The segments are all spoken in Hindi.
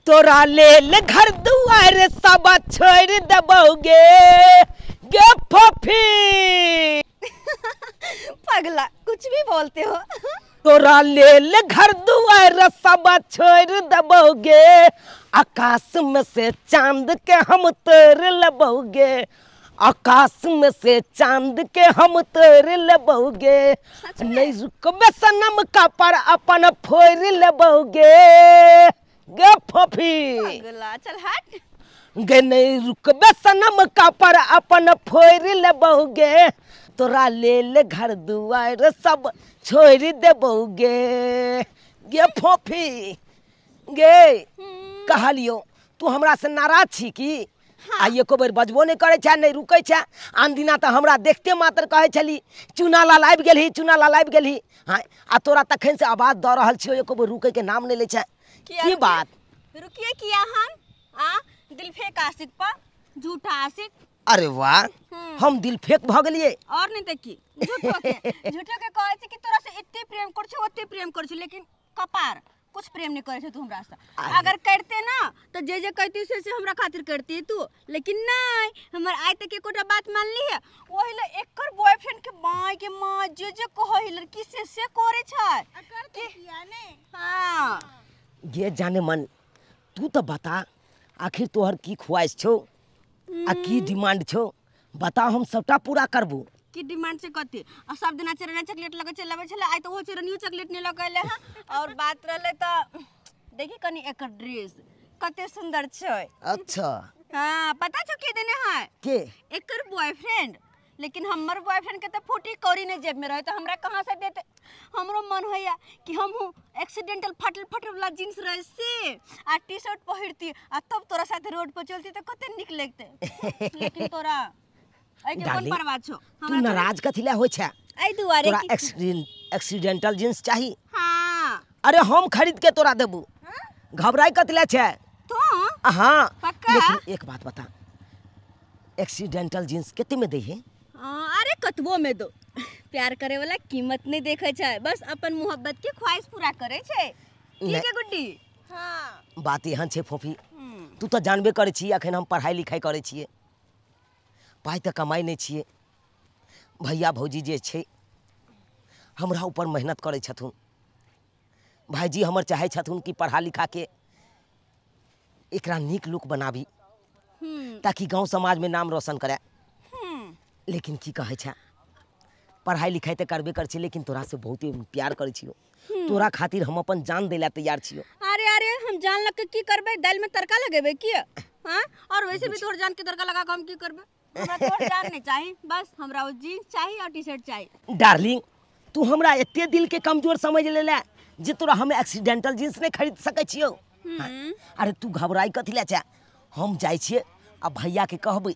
तोरा लेल घर दुआर सब छोड़ दबोगे गे फफी। पगला कुछ भी बोलते हो। तोरा लेल घर दुआर सब छोड़ दबोगे, आकाश में से चांद के हम तोड़ लबोगे, आकाश में से चांद के हम तोड़ लबोगे, नहीं रुकबे सनम का पर अपन फोड़ लबोगे गे फफी। पगला चल हट। गे नहीं रुकबे सनम का पर अपन फोड़ लबोगे, तोरा लेल घर दुआर सब छोड़ देबोगे गे फफी। गे कहलियो तू हमरा से नाराज छी की? हाँ। आ एको बेर बजबो नहीं करे छे, नहीं रुकै छे। आन दिना तो हमरा देखते मात्र कहे छली चुना लाल आबि गेलही, चुना लाल आबि गेलही। हाँ आ तोरा तखन से आवाज द रहल छियो, एको बेर रुकै के नाम नहीं ले छे। की बात? रुकिए किया हम दिल फेंक आशिक पर, झूठा आशिक। अरे वाह, हम दिल फेंक भ गेलिए। और नहीं तो की झूठो के कहे छी कि तोरा से इतने प्रेम कर छी, ओते प्रेम कर छी, लेकिन कपार कुछ प्रेम नहीं करे छे तू हमरा से। अगर करते ना तो जे कहती से हमरा खातिर करती तू, लेकिन नहीं हमर आज तक एकोटा बात मान ली है। ओही ले एकर बॉयफ्रेंड के माय के मां जे कहै लड़की से करे छै करते किया ने। हां ये जाने मन तू तो बता, आखिर तोहर की ख्वाहिश छो आ की डिमांड छो, बता हम सबटा पूरा करबो। की डिमांड से कथी? आ सब दिना चरना चॉकलेट लगे छै लावे छले, आइ तो वो चरनियो चॉकलेट नहीं लगैले है। और बात रहले त देखी कनी एकर ड्रेस कते सुंदर छै। अच्छा हां पता छ के देने है के? एकर बॉयफ्रेंड। लेकिन हमर बॉयफ्रेंड के त फूटी कौड़ी ने जेब में रहे तो हमरा कहां से देते। हमरो मन होया कि हम एक्सीडेंटल फटल वाला जींस रहे से आ टी-शर्ट पहिरती आ तब तोरा साथे रोड पर चलती त कते निक लगते। लेकिन तोरा आई के कोन परवाह छो? तू नाराज कथिला होय छे? आई दुआरे तोरा एक्सीडेंटल जींस चाही? हां। अरे हम खरीद के तोरा देबू। घबराई कथिला छे तो? हां पक्का? लेकिन एक बात बता, एक्सीडेंटल जींस कितने में दे है? अरे कतबो में दो। प्यार करे वाला कीमत नहीं देखे छै, बस अपन मोहब्बत के ख्वाहिश पूरा करे छै। ठीक है गुड्डी? हां बात एहन छे फोफी, तू तो जानबे करे छी अखन हम पढ़ाई लिखाई करे छिए, पाई तो कमाई नहीं छिए। भैया भौजी जे छे हमरा ऊपर मेहनत करे छथुन। भाईजी हमर चाहे छथुन कि पढ़ा लिखा के एकरा नीक लुक बनाबी ताकि गांव समाज में नाम रोशन करे। लेकिन की कहे छे, पढ़ाई लिखाई तो करबे कर छी, लेकिन तोरा से बहुत प्यार करे छियो। तोरा खातिर हम अपन जान देला तैयार छियो। अरे हम जान लग के की करबे? दाल में तड़का लगेबे की? हां और वैसे भी तोर जान के तड़का लगा के हम की करबे? हमरा तोर जान नहीं चाहिए, बस हमरा वो जीन्स चाहिए और टी-शर्ट चाहिए। डार्लिंग तू हमरा एते दिल के कमजोर समझ लेला जे तोरा हम एक्सीडेंटल जींस नहीं खरीद सकै छियो। अरे तू घबराई कथिला छे? हम जाय छिए आ भैया के कहबै,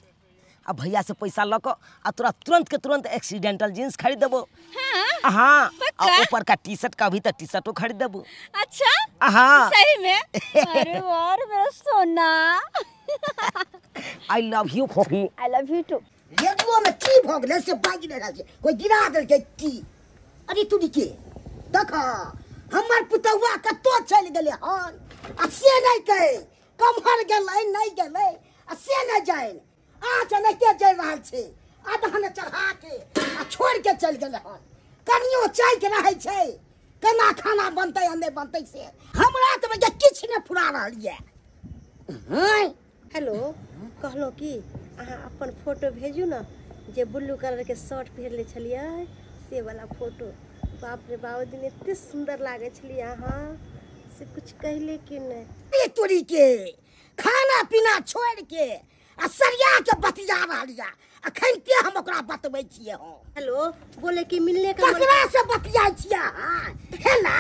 आ भैया से पैसा ल क आ तोरा तुरंत के तुरंत एक्सीडेंटल जींस खरीद देबो। हाँ और ऊपर का टी-शर्ट का भी तो टी-शर्टो खरीद देबो। अच्छा हाँ सही में? अरे वाह मेरा सोना। आई लव यू फोफी। I love you too. Radio में की भ गेलै से बाजि रहल छै, कोई गिरा देल के की? अरे तू के देखा हमर पुतौआ कतो चल गेलै हन आ से नहीं कहे कमहर गेलै नहीं गेलै आ से नहीं जाय आ चलते जा रहल छै, आधा चढ़ा के आ छोड़ के चल गेलै हन। कनियो चाय के रहै छै, केना खाना बनतै आ नहीं बनतै से हमरा त किछ नहीं फुरा रहल ये। हेलो कहलो कि अहाँ अपन फोटो भेजू ना, जे ब्लू कलर के शर्ट पहनले छलिए से वाला फोटो। बाप रे बाप दिन एते सुंदर लागे छलिए अहाँ, से कुछ कहले कि नहीं? तोरी के खाना पीना छोड़ के आ सरिया के बतिया रहल या, अखन के हम ओकरा बतबै छिए। हो हेलो बोले कि मिलने का ककरा से बतियाइ छिए? हां हेला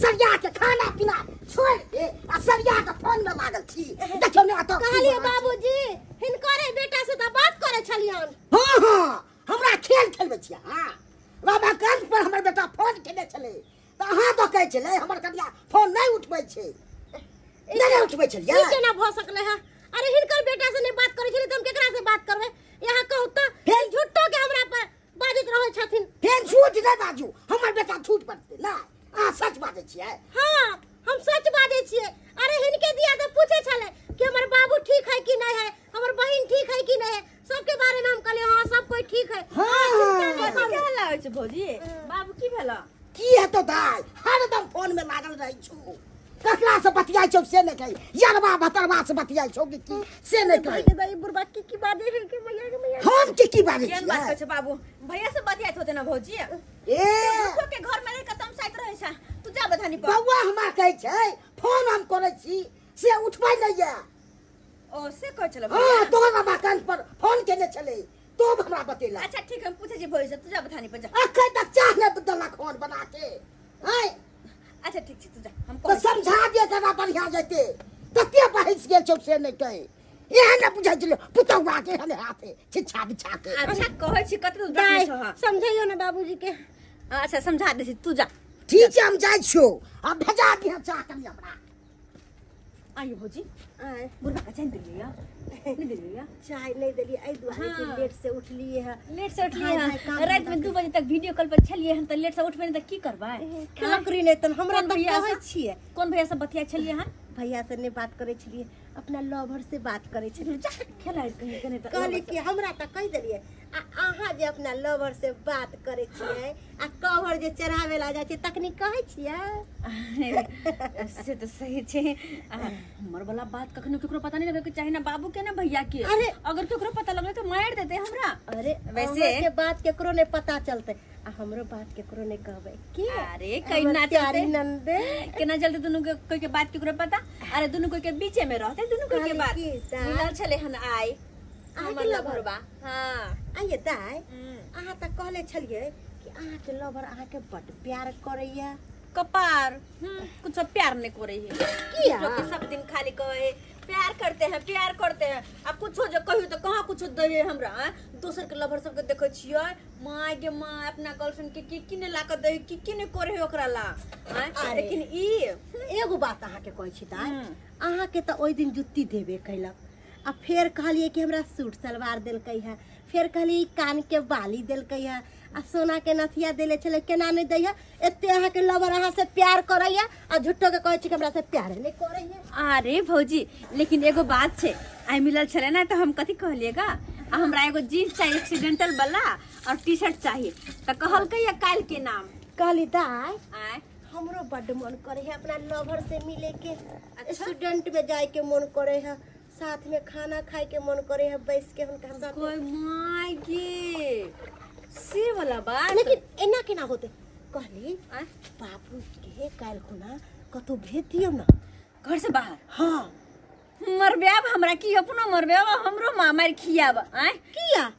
सरिया के खाना पीना छोड़ के आ सरिया के फोन में लागल छी। देखियो ने त कहलिए बाबूजी हिनकरे बेटा से त बात करे छलियन। हां हमरा खेल खेलबै छिए। हां बाबा कान पर हमर बेटा फोन केने छले त अहाँ तो कहै छले हमर कनिया फोन नहीं उठबै छै, नहीं उठबै छलिए। ई केना भ सकले है? अरे हिनकर बेटा से नहीं बात करे छले त हम केकरा से बात करबे? यहाँ कहू त फेर झूठो के हमरा पर बाजित रहै छथिन। फेर झूठ नहीं बाजू, हमर बेटा झूठ बाजते ना, अहाँ सच बाजै छिए। हां हम सच बाजै छिए। अरे हिनके दिया त भौजी बाबू की भेला की हेतौ दाय हरदम फोन में लागल रहै छु ककरा से बतियाइ छौ से नहीं कही यारबा भतरबा से बतियाइ छौ कि से नहीं कही भाई दाई बुरबा की बाजे है कि मैया के मैया हम की बाजे केन बात कहै छै बाबू भैया से बतियाइत होते ना भौजी ए तो के घर में रह के तम साइड रहै छै तू जा बधानी पर बौआ हमरा कहै छै फोन हम करै छी से उठबै नहीं है ओ से कहै छले हां तोरा बाकन पर फोन केने छले तो हमरा बतेला अच्छा ठीक हम पूछे छी भौजी से तू जा बधानी पर जा अखन तक चाह ने बदला फोन बना के हैं अच्छा ठीक छै तू जा हम तो समझा दे करा बढ़िया जते तते बहस गेल छौ से नहीं कही एहन न बुझाइ छले पुतौआ के हने हाथे छिछा बिछा के अच्छा कहै छी कतौ दाई जाय छ समझाइयो ना बाबूजी के अच्छा समझा दे छी तू जा ठीक है हम जाय छियो अब भेजा दिया चाह कनी हमरा आइयो भौजी आय बुढ़ा का चैन दिलिया नहीं दिलिया चाय नहीं दली आई दुआरे के हाँ। लेट से उठलिए है लेट से उठलिए हाँ, काम हैं रात में 2 बजे तक वीडियो कॉल पर छलिए हैं तो लेट से उठबे नहीं तो की करबै नौकरी नहीं तन हमरा कौन तक भैया कहै से? छिए कौन भैया से बतिया छलिए हैं भैया से ने बात करे छलिए अपना लवर से बात करे छलिए खेला कहीं कने तो कहली कि हमरा तक कह देलिए अहाँ जे अपना लवर से बात करे छिए आ कवर जे चढ़ावे ला जाय छै तखनी कहै छिए से तो सही छे हमर वाला बात कखनो केकरो पता नहीं लगे के चाहे ना बाबू के ना भैया के अरे अगर केकरो पता लगे तो मार देते हमरा अरे वैसे- वैसे के बात केकरो ने पता चलते आ हमरो बात केकरो ने कहबै की अरे कहीं ना प्यारी चलते नंदे केना चलते दोनों के कोई के बात केकरो पता अरे दोनों कोई के बीचे में रहते दोनों कोई के कहली बात की दा- मिलल छले हन आई हमर के लवर लवर बा हां आइए दाय अहाँ तक कहले छलिए कि अहाँ के लवर अहाँ के बड़ प्यार करैया कपार कुछ प्यार नहीं करे है किया? लोग के सब दिन खाली कहे प्यार करते हैं अब कुछ जो कहियो तो कहाँ कुछ दे हमरा दोसर के लवर सब के देखे छियै माय गे माय अपना गर्लफ्रेंड के की ने ला के दे की ने करे है ओकरा ला अरे। लेकिन ई एगो बात अहाँ के कहै छी दाय अहाँ के तो ओइ दिन जुत्ती देबे कैलक आ फेर कहलिए कि हमरा सूट सलवार देलकै है फेर कहलिए कान के बाली देलकै है आ सोना के नथिया देले छले केना नहीं दै है एते अहाँ के लवर अहाँ से प्यार करैया आ झुट्ठो के कहै छी कि हमरा से प्यार नहीं करैया अरे भौजी लेकिन एगो बात छे आई मिलल छले ना तो हम कथी कहलिएगा हमरा एगो जीन्स चाहिए एक्सीडेंटल वाला और टी शर्ट चाहिए तो कहलकै या काल के नाम कहली दाय आय हमरो बड्ड मन करे है अपना लवर से मिले के स्टूडेंट में जाए के मन करे है साथ में खाना खाए के मन करे है बैठ के हुनका साथ कोई माय गे से वाला बात लेकिन एना केना होते कहली आय बाबू के काल खुना कतो भेज दियो ना घर से बाहर हाँ मरब्याब हमरा की अपनो मरब्याब हमरो माँ मार खियाब आय किया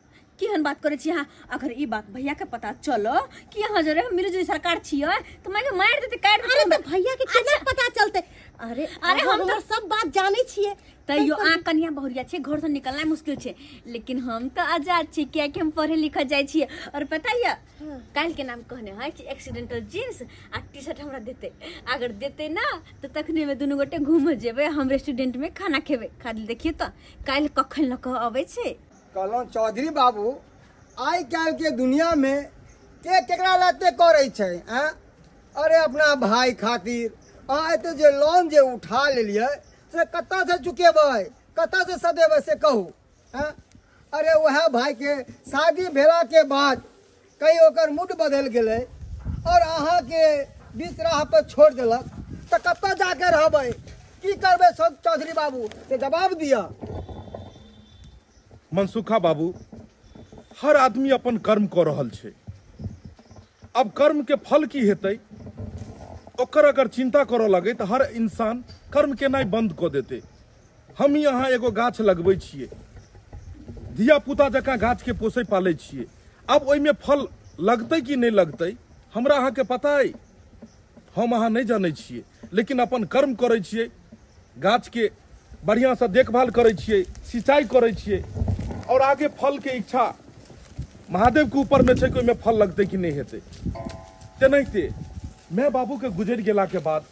केहन बात करे छी अहाँ अगर ई बात भैया के पता चलो कि अहाँ जरे मिलजुली सरकार छियै तो मैं मार देते काट अरे देते तो भैया के केना पता चलते अरे अरे हम हमर सब बात जाने छिए तैयो आ कनिया बहुरिया छे घर से निकलना मुश्किल छे लेकिन हम तो आजाद छी किया कि हम पढ़े लिखे जाय छिए और पता है काल के नाम कहने है कि एक्सीडेंटल जीन्स आ टी शर्ट हमरा देते अगर देते ना तो तखने में दुनू गोटे घूम जेबे हम रेस्टोरेंट में खाना खेबे खाली देखिए तो काल कखन ल के आवे छे कहलौं चौधरी बाबू आइ काल्हि के दुनिया में के केकरा लाते करे छै हैं अरे अपना भाई खातिर अहाँ एते जे लोन जे उठा लेलिए से कतऽ से चुकेबै कतऽ से सदेबै से कहू हैं अरे वह भाई के शादी भेला के बाद कहीं ओकर मूड बदल गेलै और अहाँ के बीच राह पर छोड़ देलक तऽ कतऽ जाके रहबै की करबै सब चौधरी बाबू से जवाब दिअ मनसुखा बाबू हर आदमी अपन कर्म कऽ रहल छै अब कर्म के फल की हेतै ओकर अगर चिंता करऽ लगे तऽ हर इंसान कर्म केनाइ बंद कऽ देतै हम यहाँ एगो गाछ लगबै छियै धिया पुता जकाँ गाछ के पोसै पालै छियै अब ओहिमे फल लगतै कि नहि लगतै हमरा अहाँके पता अइ हम अहाँ नहि जानै छियै लेकिन अपन कर्म करै छियै गाछ के बढ़िया से देखभाल करै छियै सिंचाई करै छियै और आगे फल के इच्छा महादेव के ऊपर में छै कि ओहिमे फल लगतै कि नहीं हेतै तेनाहिते मैं बाबू के गुजरि गेला के बाद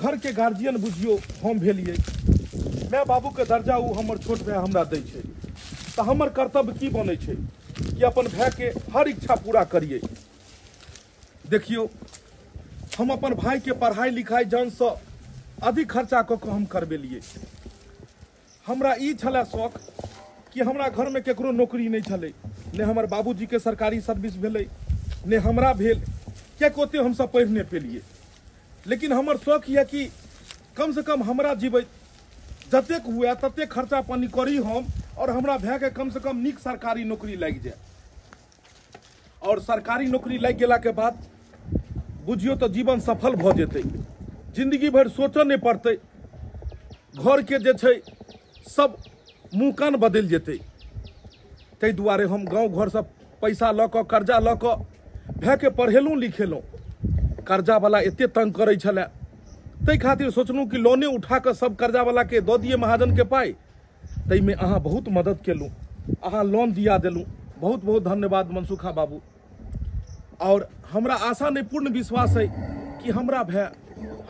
घर के गार्जियन बुझियो हम भेलिए मैं बाबू के दर्जा उ हमर छोट भाई हमरा दै छै तऽ हमर कर्तव्य की बनै छै कि अपन भाई के हर इच्छा पूरा करिए देखियो हम अपन भाई के पढ़ाई लिखाई जन से अधिक खर्चा कऽ के हम करबेलिए हमरा ई छलै शौक कि हमरा घर में केकरो नौकरी नहीं छलै ने हमर बाबूजी के सरकारी सर्विस भेलै ने हमरा भेल, कियाकि ओते हमसब पढ़ि नहि पेलिए। लेकिन हमर शौक यऽ कि कम से कम हमरा जीबै जतेक हुए ततेक खर्चा पानी करी हम, और हमरा भाई के कम से कम नीक सरकारी नौकरी लागि जाए। और सरकारी नौकरी लागि गेला के बाद बुझियो तो जीवन सफल भ जेतै, जिंदगी भर सोचऽ नहीं पड़तै, घर के जे छै सब मुँह कान बदलि जेतै। ताहि दुआरे हम गाँव घर से पैसा लऽ कऽ कर्जा लऽ कऽ भाई के पढ़ेलहुँ लिखेलहुँ। कर्जा वाला एते तंग करै छलै, ताहि खातिर सोचलहुँ कि लोने उठा कऽ सब कर्जा वाला के दऽ दिए महाजन के पाई। ताहिमे अहाँ बहुत मदद केलहुँ, अहाँ लोन दिया देलहुँ, बहुत बहुत धन्यवाद मनसुखा बाबू। और हमरा आशा नहीं पूर्ण विश्वास है कि हमरा भाई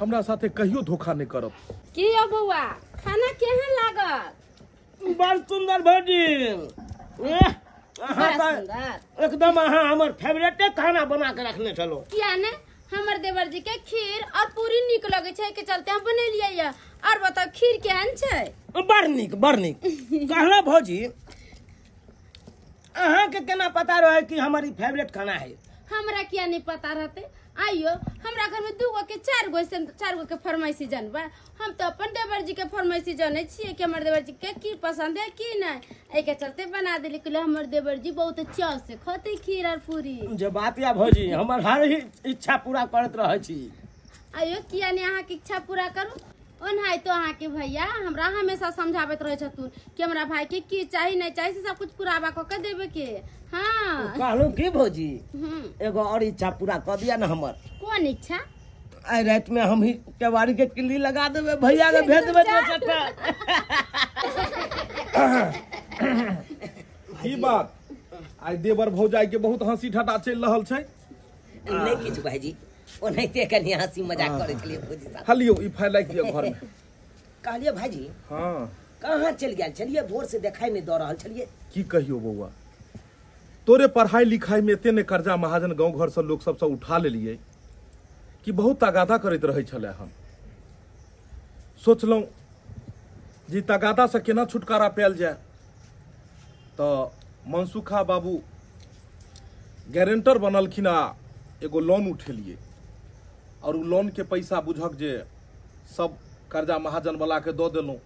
हमरा साथे कहियो धोखा नहीं करत। की यौ बौआ, खाना केहन लागत? बड़ सुंदर भौजी, एकदम अहाँ हमर फेवरेटे खाना बना के रखने छलो। किया ने हमर देवर जी के खीर और पूरी निक लगे छै के चलते हम बनेलियै या। और बताओ खीर केहन छै? बड़ नीक बड़ नीक। कहलो भौजी, अहाँ के केना पता रहे कि हमारी फेवरेट खाना है? हमरा किया नहीं पता रहते? आइयो हमरा घर में 2 गो के 4 गो के फरमाइशी जानबा। हम तो अपन देवर जी के फरमाइशी जाने छिए कि हमर देवर जी के की पसंद है की नहीं। ए के चलते बना देली कि हमर देवर जी बहुत चाव से खाते खीर और पूरी। जे बात या भौजी, हमर हर ही इच्छा पूरा करत रहे छी। आइयो किया नहीं अहाँ के इच्छा पूरा करू? ओनाहि तो अहाँ के भैया हमरा हमेशा समझाबत रहे छथुन कि हमरा भाई के की चाहिए नहीं चाहिए सब कुछ पुरावा क के देबे के। हाँ कहलू की भौजी, एगो और इच्छा पूरा कर दिया ना हमर। कौन इच्छा? आई रात में हम ही केवाड़ी के किल्ली लगा देबे, भैया के भेज देबे तो की बात, आई देवर भौजाई के बहुत हंसी ठट्टा चल रहल छै। नहीं किछु भाईजी, ओनाहिते कनी हंसी मजाक करे छलिए भौजी साथ। हलियो ई फाइल लाइक दियो घर में। कहलिए भाईजी हाँ कहाँ चल गेल छलिए? भोर से देखाई नहीं दऽ रहल छलिए। की कहियो बउआ, तोरे पढ़ाई लिखाई में एते ने कर्जा महाजन गांव घर से लोग सबसे उठा लेलिए कि बहुत तगादा करैत रहे छले। हम सोचलहुँ जे तगादा से केना छुटकारा पायल जाए, तो मनसुखा बाबू गारंटर बनलखिन आ एगो लोन उठेलिए। और उ लोन के पैसा बुझक जे सब कर्जा महाजन वाला के दऽ देलहुँ।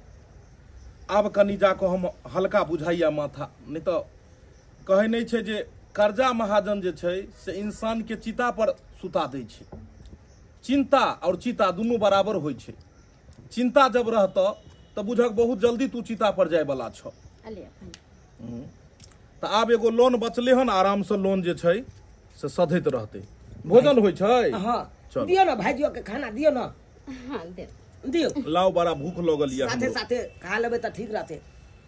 आब कनी जाके हम हल्का बुझाइया माथा, नहीं तो कहे नहीं छे जे कर्जा महाजन जे छै से इंसान के चिता पर सुता दै छै। चिंता और चिता दुनू बराबर होइ छै। चिंता जब रहत तो बुझक बहुत जल्दी तू चिता पर जाए वाला छ। तो आब एगो लोन बचले हन, आराम से लोन जे छै से सधैत रहते। भोजन होइ छै? हाँ चल दियो ना भाईजी के खाना दियो ना। हाँ दे दियो, लाओ, बड़ा भूख लगल या साथे हमरो। साथे खा लेबे तो ठीक रहते।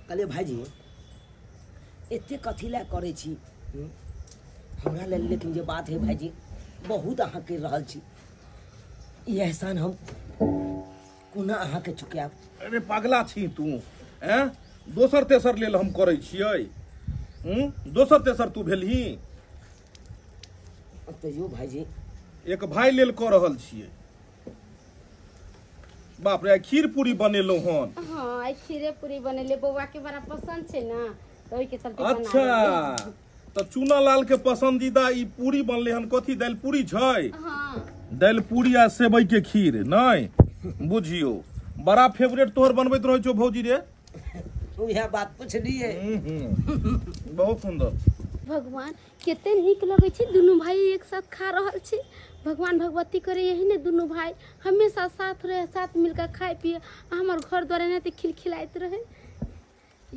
कहलिए भाईजी एते कथी ला करे छी? हमरा लेल लेकिन जे बात है भाईजी बहुत अहाँ कर रहल छी। ई एहसान हम कोना अहाँ के चुकाब? अरे पगला छी तू, हैं? दोसर तेसर लेल हम करे छियै? दोसर तेसर तू भेलही? तैयो भाईजी एक भाई लेल कऽ रहल छियै। बाप रे, खीर पूरी बनेलहुँ हन। हाँ आई खीरे पूरी बनेले, बौआ के बड़ा पसंद छै ना, तो ओई के चलते अच्छा, तो चूना लाल के पसंदीदा ई पूरी बनले हन। कथी दालि पूरी छै? हाँ दालि पूरी आ सेवई के खीर। नहीं बुझियो, बड़ा फेवरेट तोहर बनबैत रहै छौ भौजी रे। यह बात पूछलिए। बहुत सुंदर। भगवान केते नीक लगे छै, दुनू भाई एक साथ खा रहल छी। भगवान भगवती करे यही ने दुनू भाई हमेशा साथ रहे, साथ मिलकर खाए पिए, हमार घर द्वारा ने खिलखिलाइत रहे।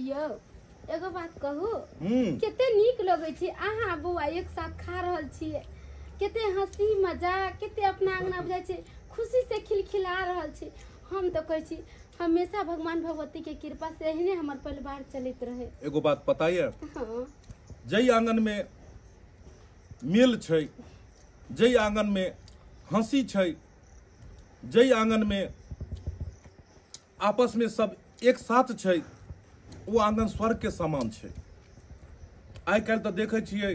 यो एगो बात कहू, केते नीक लगे छै अहाँ बौआ एक साथ खा रहल छिए। केते हंसी मजाक, केते अपना अंगना बुझाइ छै खुशी से खिलखिला रहल छी। हम तो कहै छी हमेशा भगवान भगवती के कृपा से ही हमार परिवार चलित रहे। एगो बात पता है? हाँ जई आंगन में मेल छै, जई आंगन में हंसी छै, जई आंगन में आपस में सब एक साथ छै, वो आंगन स्वर्ग के समान छै। आइ काल्हि तो देखे छियै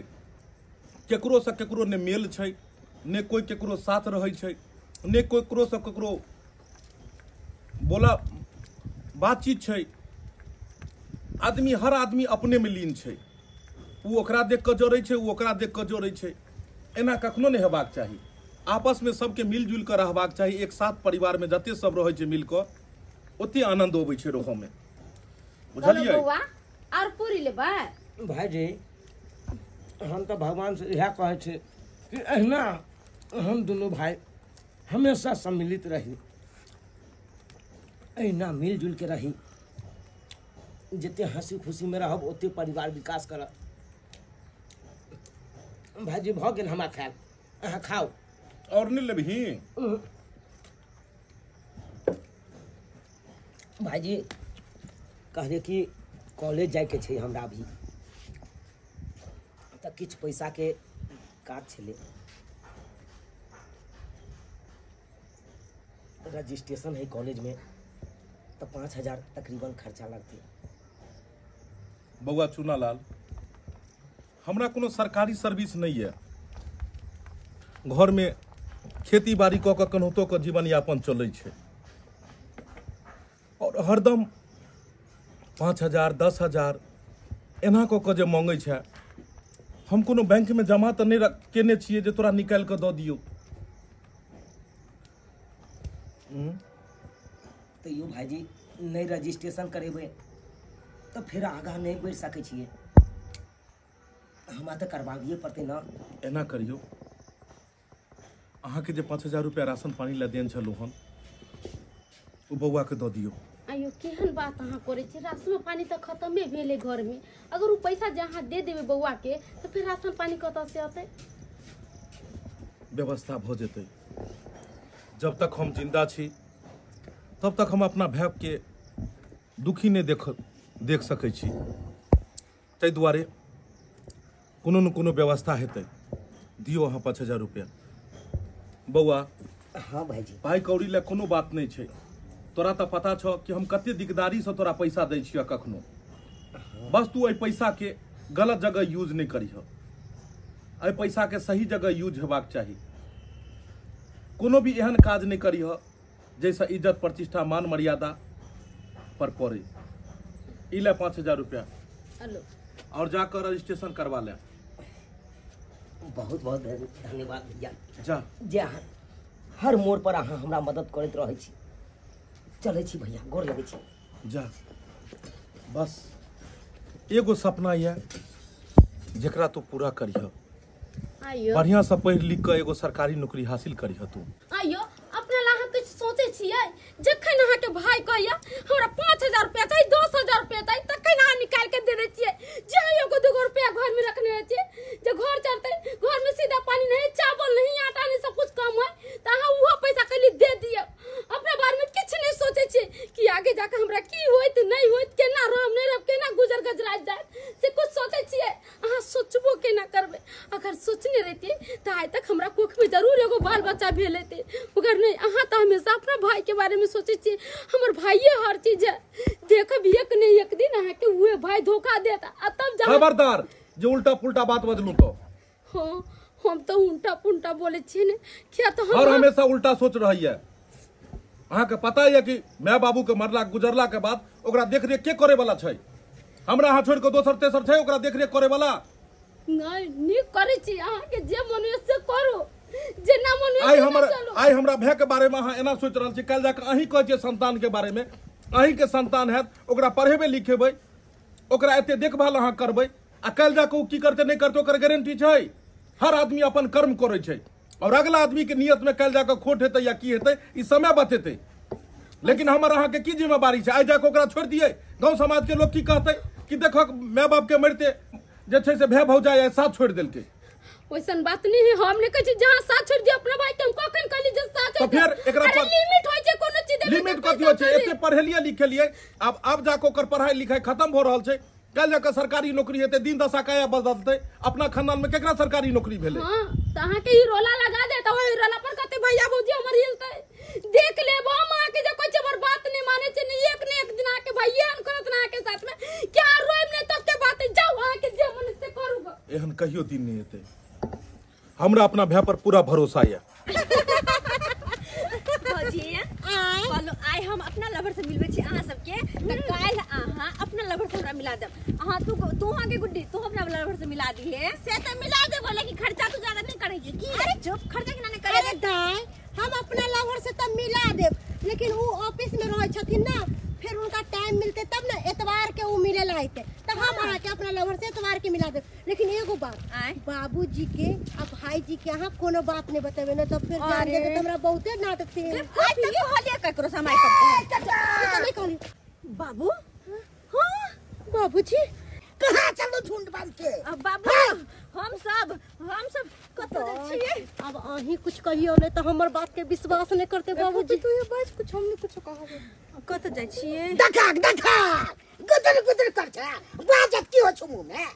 केकरो से केकरो ने मेल छै, ने कोई केकरो साथ रहै छै, ने कोई केकरो से केकरो बोला बातचीत छै। आदमी हर आदमी अपने में लीन छै। उ ओकरा देख के जोड़ै छै, उ ओकरा देख के जोड़ै छै। एना कखनो नहीं हेबाक चाही। आपस में सबके मिलजुल कर रहबाक चाही। एक साथ परिवार में जते सब रहै छै मिल के ओते आनंद अबै छै रहै में, बुझलियै? बउआ और पूरी लेबै? भाईजी हम तो भगवान से यह कहे छे कि अहिना हम दोनों भाई हमेशा सम्मिलित रही, अहिना मिलजुल के रही। जिते हंसी खुशी में रहब ओते परिवार विकास करब। भाईजी भ गेल हमरा खायल, अहाँ खाओ। और नहीं लेबही? भाईजी कहले कि कॉलेज जाए के छै हमरा भी, तो किछ पैसा के काज छले। रजिस्ट्रेशन है कॉलेज में, तो 5,000 तकरीबन खर्चा लगते। बउआ चूनालाल, हमरा कोनो सरकारी सर्विस नहीं है। घर में खेती बाड़ी क के केनाहितो के जीवन यापन चलै छै, और हरदम 5,000 10,000 एना क के जे मांगै छै। हम कोनो बैंक में जमा तो नहीं केने छियै जे तोरा निकाल के दऽ दियौ। तो यो भाईजी नहीं रजिस्ट्रेशन करेबे तो फिर आगा नहीं बढ़ सके छिए। हमरा तो करवाइए पड़ते ना। एना करियो, अहाँ के जे 5,000 रुपया राशन पानी ला देन छलू हन उ बउआ के दऽ दियौ। आयो केहन बात अहाँ करे छी? राशन पानी तो खत्मे भेले घर में। अगर वो पैसा जहाँ दे देवे बउआ के तो फिर राशन पानी कतऽ से आते? व्यवस्था भ जेतै। जब तक हम जिंदा छी तब तक हम अपना भाई के दुखी नहीं देख सकै छी। ताहि दुआरे कोनो न कोनो व्यवस्था हेतै। दियो अहाँ 5,000 रुपया। बउआ हाँ भाईजी। पाई कौड़ी ले कोनो बात नहीं छै। तोरा तो पता छो कि हम कते दिकदारी से तोरा पैसा दै छियै कखनो। बस तू एहि पैसा के गलत जगह यूज नहीं करिह। एहि पैसा के सही जगह यूज हेबाक चाही। कोनो भी एहन काज नहीं करिह जैसे इज्जत प्रतिष्ठा मान मर्यादा पर पड़े। इले 5,000 रुपया हेलो और जाकर रजिस्ट्रेशन करवा ले। बहुत बहुत धन्यवाद भैया। जा जे हर मोड़ पर अहाँ हमरा मदद करैत रहै छी। चलै छी भैया, गोर लगै छी। जा, बस एगो सपना ये जेकरा तू पूरा करिह। आयो बढ़िया से पढ़ लिख के एगो सरकारी नौकरी हासिल करिह तू। आयो अपना ला कुछ सोचे छियै? जखन अहाँ के भाई कहया हमरा 5,000 रुपया चाहिए, 10,000 रुपया चाहिए, तखन अहाँ निकाल के दे दै छियै। जे एगो 2 रुपया घर में रखने रहै छियै, जे घर चलते, घर में सीधा पानी नहीं, चावल नहीं, आटा नहीं, सब कुछ कम है, तो अहाँ वो पैसा कली दे दियो। अपना बारे में किछ नहीं सोचे छियै कि आगे जाके हमरा की होइत नहीं होइत, केना रहब नहीं रहब, केना गुजर गजराज जात, से कुछ सोचे छियै? अहाँ सोचबो केना करबे? अगर सोचने रहती तो आइ तक हमरा कुख में जरूर एगो बाल बच्चा भेल हेतै। मगर नहीं, अहाँ तो हमेशा अपना भाई के बारे में सोचे छियै। हमर भाइये हर चीज है। देखब एक नहीं एक दिन अहाँ के उहे भाई धोखा देता। तब जब खबरदार जे उल्टा पुल्टा बात बजलू तो। हाँ, हम तो उल्टा पुल्टा बोले छियै ने। क्या तो और हमेशा उल्टा सोच रही है। अहाँ के पता है कि माय बाबू के मरला गुजरला के बाद ओकरा देख रेख के करे वाला छै? हमरा अहाँ छोड़ के दोसर तेसर छै ओकरा देख रेख करे वाला? नहीं नी करे छी। अहाँ के जे मन होय से करो, जे ना मन होय आई से हमर चलो। आई हमरा भाई के बारे में अहाँ एना सोच रहल छी। कल जाके अहीं कहै छियै संतान के बारे में। अहीं के संतान हैत, ओकरा पढ़ेबे लिखेबै, ओकरा एते देखभाल अहाँ करबै, आ कल जाके ओ की करते नहीं करते ओकर गारंटी छै? हर आदमी अपन कर्म करे छै, और अगला आदमी के नियत में कल जाके खोट हेतै या की हेतै ई समय बतेतै। लेकिन हमर अहाँ के की जिम्मेवारी छै? आई जाके ओकरा छोड़ दिए, गांव समाज के लोग की कहतै कि देखो माय बाप के मरते जे छै से भाई भौजाई साथ छोड़ देलकै। वैसन बात नहीं है। हम ने कह छी जहां साथ छोड़ दिया अपना भाई के, हम कखन कहली जे साथ तो फिर एकरा पर लिमिट होय छै, कोनो चीज लिमिट कथि होय छै? एते पढ़ेलिए लिखेलिए, अब जाके ओकर पढ़ाई लिखाई खत्म हो रहल छै। कल जाके सरकारी नौकरी हेतै, दिन दशा काया बदलतै। अपना खानदान में केकरा सरकारी नौकरी भेलै? हां त अहाँ के ई रोला लगा दे त ओई रोला पर कहते भैया भौजी हमर हिलतै। देख लेबो मां के जे कोई जबर बात नहीं माने छै, नहीं एक दिन आके भैया हम करत ना के साथ में क्या रोइम ने तब के बात जाओ अहाँ के जे मन से करूगा। एहन कहियो दिन नहीं हेतै। हमरा अपना भाई पर पूरा भरोसा है। भौजी बोलो आई हम अपना लवर से मिलबे छी अहाँ सबके, त काल अहाँ अपना लवर से हमरा मिला दे। हां तू आगे गुड्डी तू अपना लवर से मिला दी है से तो मिला दे बोले कि खर्चा तू ज्यादा नहीं करे की। अरे चुप खर्चा के ना करे। अरे दाई हम अपना लवर से तो मिला दे, लेकिन वो ऑफिस में रहे छथिन ना, फिर उनका टाइम मिलते तब ना एतवार के वो मिले लायते, तो हम आके अपना लवर से एतवार के मिला दे। लेकिन एगो बात, बाबूजी के और भाई जी के यहाँ कोनो बात नहीं बतावे ना, तो फिर जान के तो हमरा बहुते नाटक थे। आज तक कहलिए ककरो समय करते बाबू। हां बाबूजी कहाँ चलो झुंड बांध के? बाबू हम सब कतो छिए। अब अही कुछ कहियो नहीं तो हमर बात के विश्वास नहीं करते बाबूजी। तू ये बस कुछ हमने कुछ कहबे कत जाय छिए। दखाक गुदर गुदर कर छा बाजत की हो छुमु में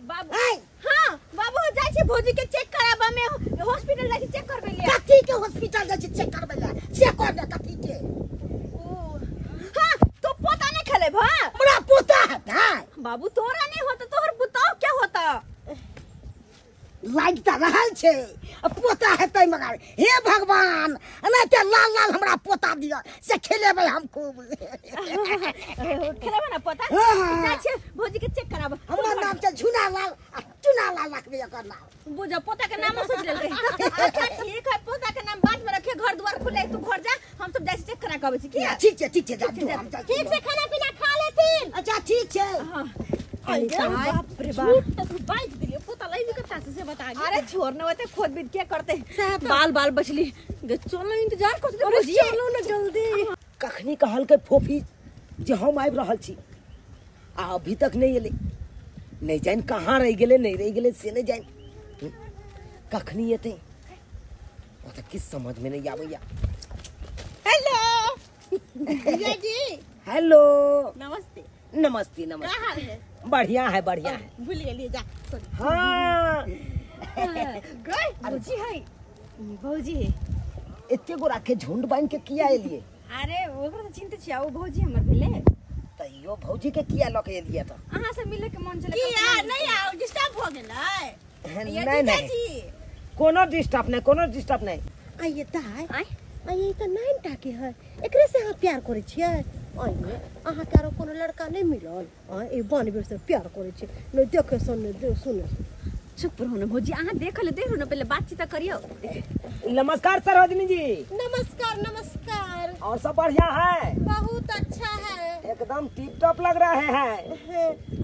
बाबू। हां बाबू जाय छी भौजी के चेक कराबा में हॉस्पिटल जाय छी चेक करबे ले। कथी के हॉस्पिटल जाय छी चेक करबे ले? चेक कर दे कथी के? ओ हां तो पोता नहीं खेले भा हमरा पोता है भाई। बाबू तोरा नहीं होता तोहर बताओ क्या होता? लाइक ता रहल छे पोता है तै मगर हे भगवान ना ते लाल लाल हमरा पोता दिया से खेलेबे हम खूब। खेलेबे ना पोता जाय छी भौजी के चेक कराबा। हमर नाम छे झुना लाल रखबे एकर नाम। बुझा पोता के नाम सोच लेलके। अच्छा ठीक है पोता के नाम बाद में रखे, घर द्वार खुले तू घर जा, हम सब जाय छी चेक करा के आबै छी की। ठीक छे जा तू हम जा। ठीक से खाना पीना खा लेथिन। अच्छा ठीक छे। अरे बाप रे बाप तू बाइक दिलियो पोता लई कत्ता से बता। अरे छोड़ न होते खोद बीत क्या करते बाल बचली चलो इंतजार करते भौजी चलो ना जल्दी। कखनी कहल के फोफी जे हम आबि रहल छी आ अभी तक नहीं एले, नहीं जान कहाँ रह गेले नहीं रह गेले से नहीं जान कखनी एते ओ त किस समझ में नहीं आबैया। हेलो भैया जी। हेलो नमस्ते। नमस्ते क्या नमस्ते। हाल है? बढ़िया है बढ़िया है। भूल गेलिए जा। हाँ गई भौजी है भौजी है इतने गो राखे झुंड बांध के किया एलिए? अरे ओकरा तो चिंता छिया वो भौजी हमर भेले तैयो भौजी के किया लक एलिए त? अहाँ से मिले के मन चले की यार नहीं आओ डिस्टर्ब हो गेलै। नहीं नहीं कोनो डिस्टर्ब नहीं। आइए दाई आइए तो नाइन टाके है एकरे से हां प्यार करे छियै। आइए अहाँ कारो कोनो लड़का नहीं मिलल ए बन बेर से प्यार करे छी नहीं देखे सुने चुप रहो ना भौजी, अहाँ देख लो ना पहले बातचीत करियो। नमस्कार सरोजनी जी। नमस्कार नमस्कार। और सब बढ़िया है? बहुत अच्छा है, एकदम टिप टॉप लग रहे हैं।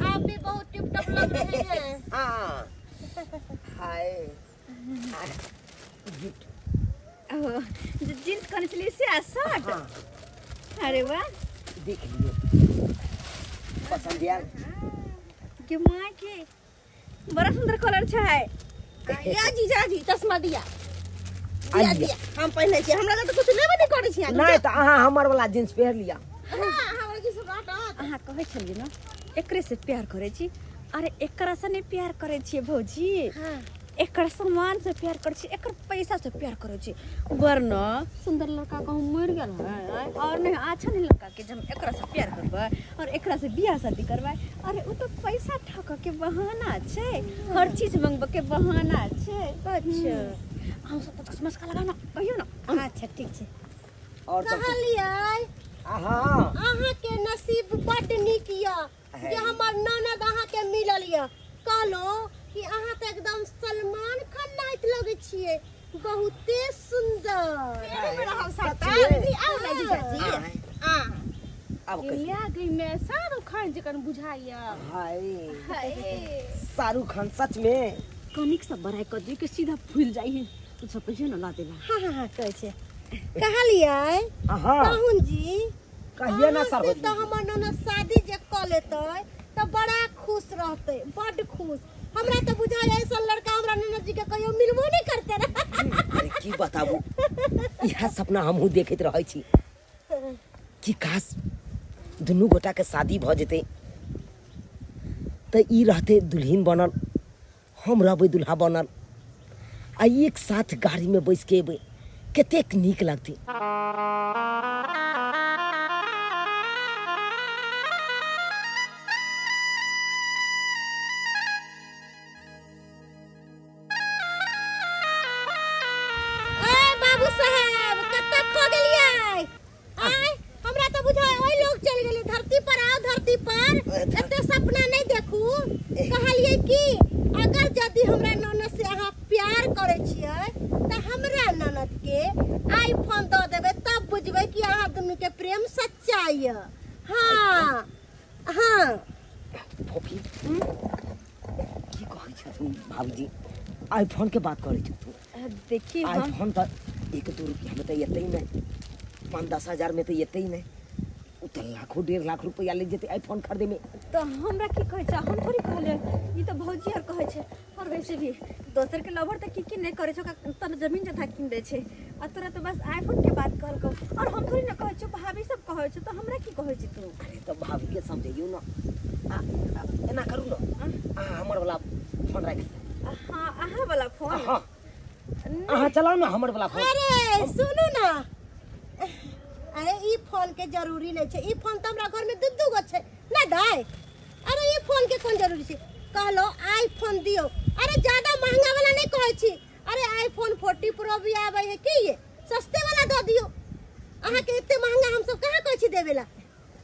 आप भी बहुत टिप टॉप लग रहे हैं। हाँ हाय जींस करने चलिए से शर्ट। हाँ अरे वाह देख लिए पसंद यार के मां के बड़ा सुंदर कलर छै। या जीजा जी चश्मा दिया हम पहने छी, हमरा तो कुछ लेबे नहीं करे छी। नहीं तो अहाँ हमर वाला जींस पहन लिया। हमरा की सब बात अहाँ कहै छलिए ना एकरे से प्यार करे छी। अरे एकरा से नहीं प्यार करे छी भौजी, एकर सम्मान से प्यार करे छी, एकर पैसा से प्यार करे छी। वरना सुंदर लड़का कहूं मर गेल है और नहीं अच्छा नहीं लड़का के जब एकरा से प्यार करबे और एकरा से बियाह शादी करबे। अरे उ तो पैसा ठक के बहाना छै, हर चीज मंगबे के बहाना छै। अच्छा हम सब तो मस्का लगा ना कहियो ना। अच्छा ठीक छै। और कहलिए हाँ अहाँ के नसीब बड नीक या जे हमर ननद अहाँ के मिलल या। कहलो कि अहाँ तो एकदम सलमान खान नाइत लगे छिए, बहुते सुंदर। अब लिया गई मैं शाहरुख खान जकन बुझाइया। हाय शाहरुख खान सच में कनिक सब बड़ाई कर दी के सीधा फूल जाई है तो सब पैसे न ला देला। हां कहै छै। कहलिए हाँ पाहुन जी कहिए ना अहाँ से सरोजनी तो हमर ननद शादी जे क लेतै तो बड़ा खुश रहते, बड खुश। हमरा तो बुझा ऐसा लड़का हमरा ननद जी के कहियो मिलबो नहीं करते रे। अरे की बताबू यह सपना हमहू देखत रहै छी कि काश दुनू गोटा के शादी भ जेते त ई रहते दुल्हन बनल, हम रहबै दुल्हा बनल, आ एक साथ गाड़ी में बैस के एबै कतेक नीक लगतै। बाबू साहब कब तक खो गेलिए? आय हमरा तो बुझाय ओइ लोग चल गेली धरती पर आओ धरती पर एते सपना नहीं देखू। कहलिए कि अगर यदि हमरा ननद से अहाँ प्यार करे छियै त हमरा ननद के आईफोन दऽ देबै तब बुझबै कि अहाँ दुनू के प्रेम सच्चा ये। हाँ हाँ फोफी की कहै छ तू भाभी आईफोन के बात करे छ तू। देखिए हम आईफोन त 1-2 रुपया में तो येते ही नहीं, 5-10 हजार में तो येते ही नहीं। उ तो लाखों 1.5 लाख रुपया ले जेते आईफोन खरीदे में। तो हमरा की कहै छै, हम थोड़ी कहले ई तो भौजी आर कहै छै। और वैसे भी दोसर के लवर त की नहीं करे छो, तन जमीन जथा किन दे छै आ तोरा तो बस आईफोन के बात कहल को। और हम थोड़ी ना कहै छो, भाभी सब कहै छो, तो हमरा की कहै छी तू। अरे तो भाभी के समझियो ना, एना करू ना, हमर वाला फोन राखी। हां अहाँ वाला फोन। हां अहाँ चलाओ ना हमर वाला फोन। अरे सुनू ना, अरे ई फोन के जरूरी नहीं छै। ई फोन तो हमरा घर में दू गो छै ना दाई। अरे ई फोन के कोन जरूरी छै, कहलो आईफोन दियो। अरे ज्यादा महंगा वाला नहीं कहै छी। अरे आईफोन 40 प्रो भी आबै है कि ये सस्ते वाला दऽ दियो। अहाँ के इतने महंगा हम सब कहां कहै छी देबेला।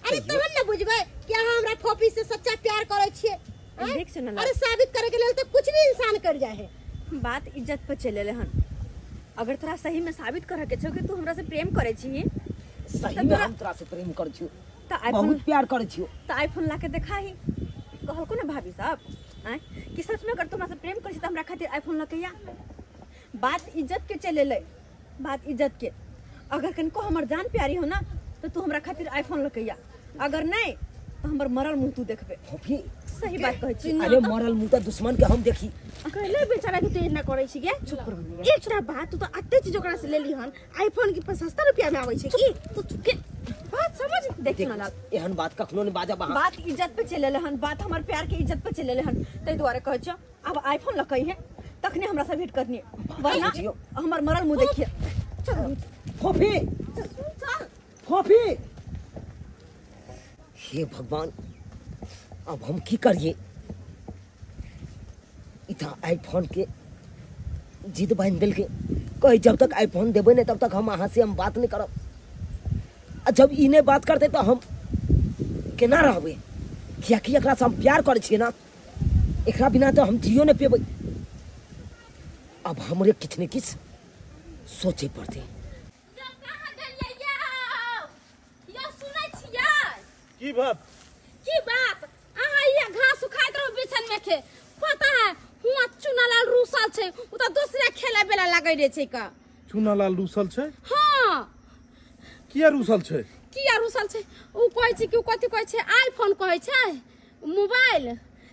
अरे तहन ना बुझबै कि अहाँ हमरा फोफी से सच्चा प्यार करै छियै। देख सुन ना, अरे साबित करे के लेल तो कुछ भी इंसान कर जाए है। बात इज्जत पे चलेले हन। अगर तोरा सही में साबित करे के छौ कि तू हमरा से प्रेम करे छी, सही में हम तोरा से प्रेम कर छियो, त आईफोन बहुत प्यार कर छियो, त आईफोन लाके देखाही। कहल को ना भाभी साहब आय कि सच में अगर तुमरा से प्रेम करे छी त हमरा खातिर आईफोन लकैया। बात इज्जत के चलेले, बात इज्जत के। अगर कनको हमर जान प्यारी हो ना तो तू हमरा खातिर आईफोन लकैया, अगर नहीं तो हमर मरल मुंह तू देखबे। फोफी सही बात कहै छी। अरे मरल मुंह त दुश्मन के हम देखी। कहले बेचारा के तू इतना करे छी के चुप कर। एक छोरा बात तू तो अत्ते चीज ओकरा से ले ली हन। आईफोन की 75 रुपया में आवे छै की तू के बात समझ। देख ना एहन बात कखनो नहीं बाजा बहा। बात इज्जत पे चलेले हन, बात हमर प्यार के इज्जत पे चलेले हन। तै दुआरे कहै छ अब आईफोन लकई है तखने हमरा से भेंट करनी, वरना हमर मरल मुंह देखिए। चल फोफी चल फोफी, हे भगवान अब हम की करिए। इतना आईफोन के जिद बांध दिल के कहे जब तक आईफोन देवे नहीं तब तक हम अहाँ से हम बात नहीं करब। जब इन्हें बात करते तो हम केना रहबे, कियाकि एकरा से हम प्यार करे छिए ना, एकरा बिना तो हम जियो नहीं पेबे। अब हमरे किछ ने किछ सोचे पड़ते। की बात की बात अहाँ ये घास सुखाइत रहो बिछन में के पता है हुआ चुनालाल रूसल छै, उ त दूसरे खेले बेला लागै रे छै का। चुनालाल रूसल छै? हां किया रूसल छै? किया रूसल छै उ कहै छै कि उ कथि कहै छै आईफोन कहै छै मोबाइल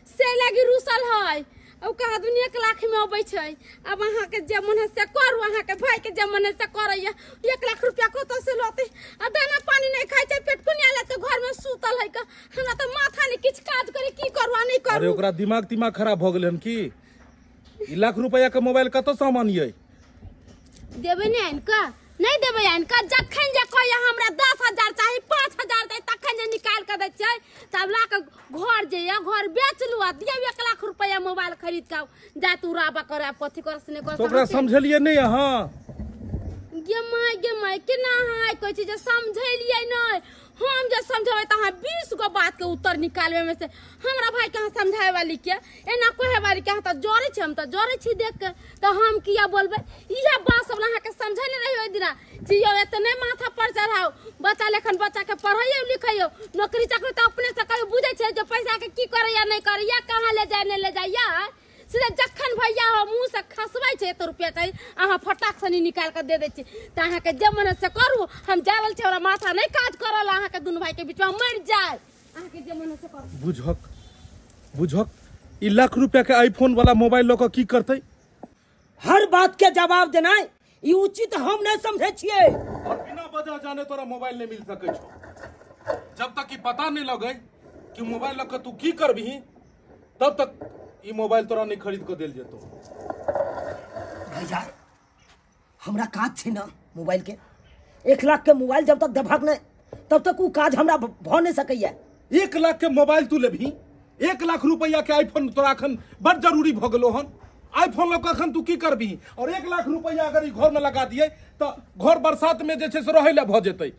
से लगी रूसल है। उ कहा दुनिया के लाख में अबै छै। अब अहाँ के जे मन है से करू, अहाँ के भाई के जे मन है से करैया। 1 लाख रुपया कत से लते आ दाना पानी नहीं खाइ छै, पेट कुनिया लेते घर में सुतल है का। हमरा त माथा नहीं किछ काज करे की करू आ नहीं करू। अरे ओकरा दिमाग खराब भ गेल हन की? 1 लाख रुपया के मोबाइल कत सामान ये? देबे नहीं इनका नहीं देबे इनका। जखन जे कहिया हमरा 10,000 चाही 5,000 दे तखन जे निकाल के दे छै तब ला के घर जे या घर बेच लू आ दियो 1 लाख रुपया मोबाइल खरीद के जा तू राबा करे पथि कर से नहीं कर। तो ओकरा समझलिए नहीं अहाँ? गे माय केना हाय कहै छै जे समझलिए नहीं। हम जे समझावे त अहाँ 20 गो बात के उत्तर निकालबे में से हमरा भाई के अहाँ समझावे वाली के एना कहे वाली के अहाँ त जोरे छी, हम त जोरे छी देख के त हम किया बोलबे। इहे बात सब अहाँ के समझै नहीं रहियो दिना जियो एतने माथा पर चढ़ाओ। बच्चा लेखन बच्चा के पढ़ाइयो लिखाइयो, नौकरी चाकरी त अपने से कहियो बुझै छै जे पैसा के की करे या नहीं करे या कहां ले जाए नहीं ले जाए। या सीधे जखन भैया हो मुंह से खसबै छै तो रुपया चाहिए अहाँ फटाक से निकाल के दे दे छी त अहाँ के जे मन से करू। हम जावल छै हमरा माथा नहीं काज करल, अहाँ के दुनु भाई के बीच में मर जाए। अहाँ के जे मन से करू। बुझक 1 लाख रुपया के आईफोन वाला मोबाइल लोग की करते? हर बात के जवाब देना ये उचित हम नहीं समझे छिए। और बिना वजह जाने तोरा मोबाइल नहीं मिल सके छो। जब तक कि पता नहीं लगे कि मोबाइल लग तू की करबही तब तक ई मोबाइल तोरा नहीं खरीद के देल जेतो। भैया हमरा काज छै ना मोबाइल के, 1 लाख के मोबाइल जब तक देभक नहीं तब तक वो काज हमरा भ नहीं सकैया। 1 लाख के मोबाइल तू लेबही, 1 लाख रुपया के आईफोन तोरा अखन बड़ जरूरी भ गेलो हन। आईफोन लग अखन तू की करबही? और 1 लाख रुपया अगर ई घर में लगा दिए तो घर बरसात में जे छै से रहे ला भ जेतै।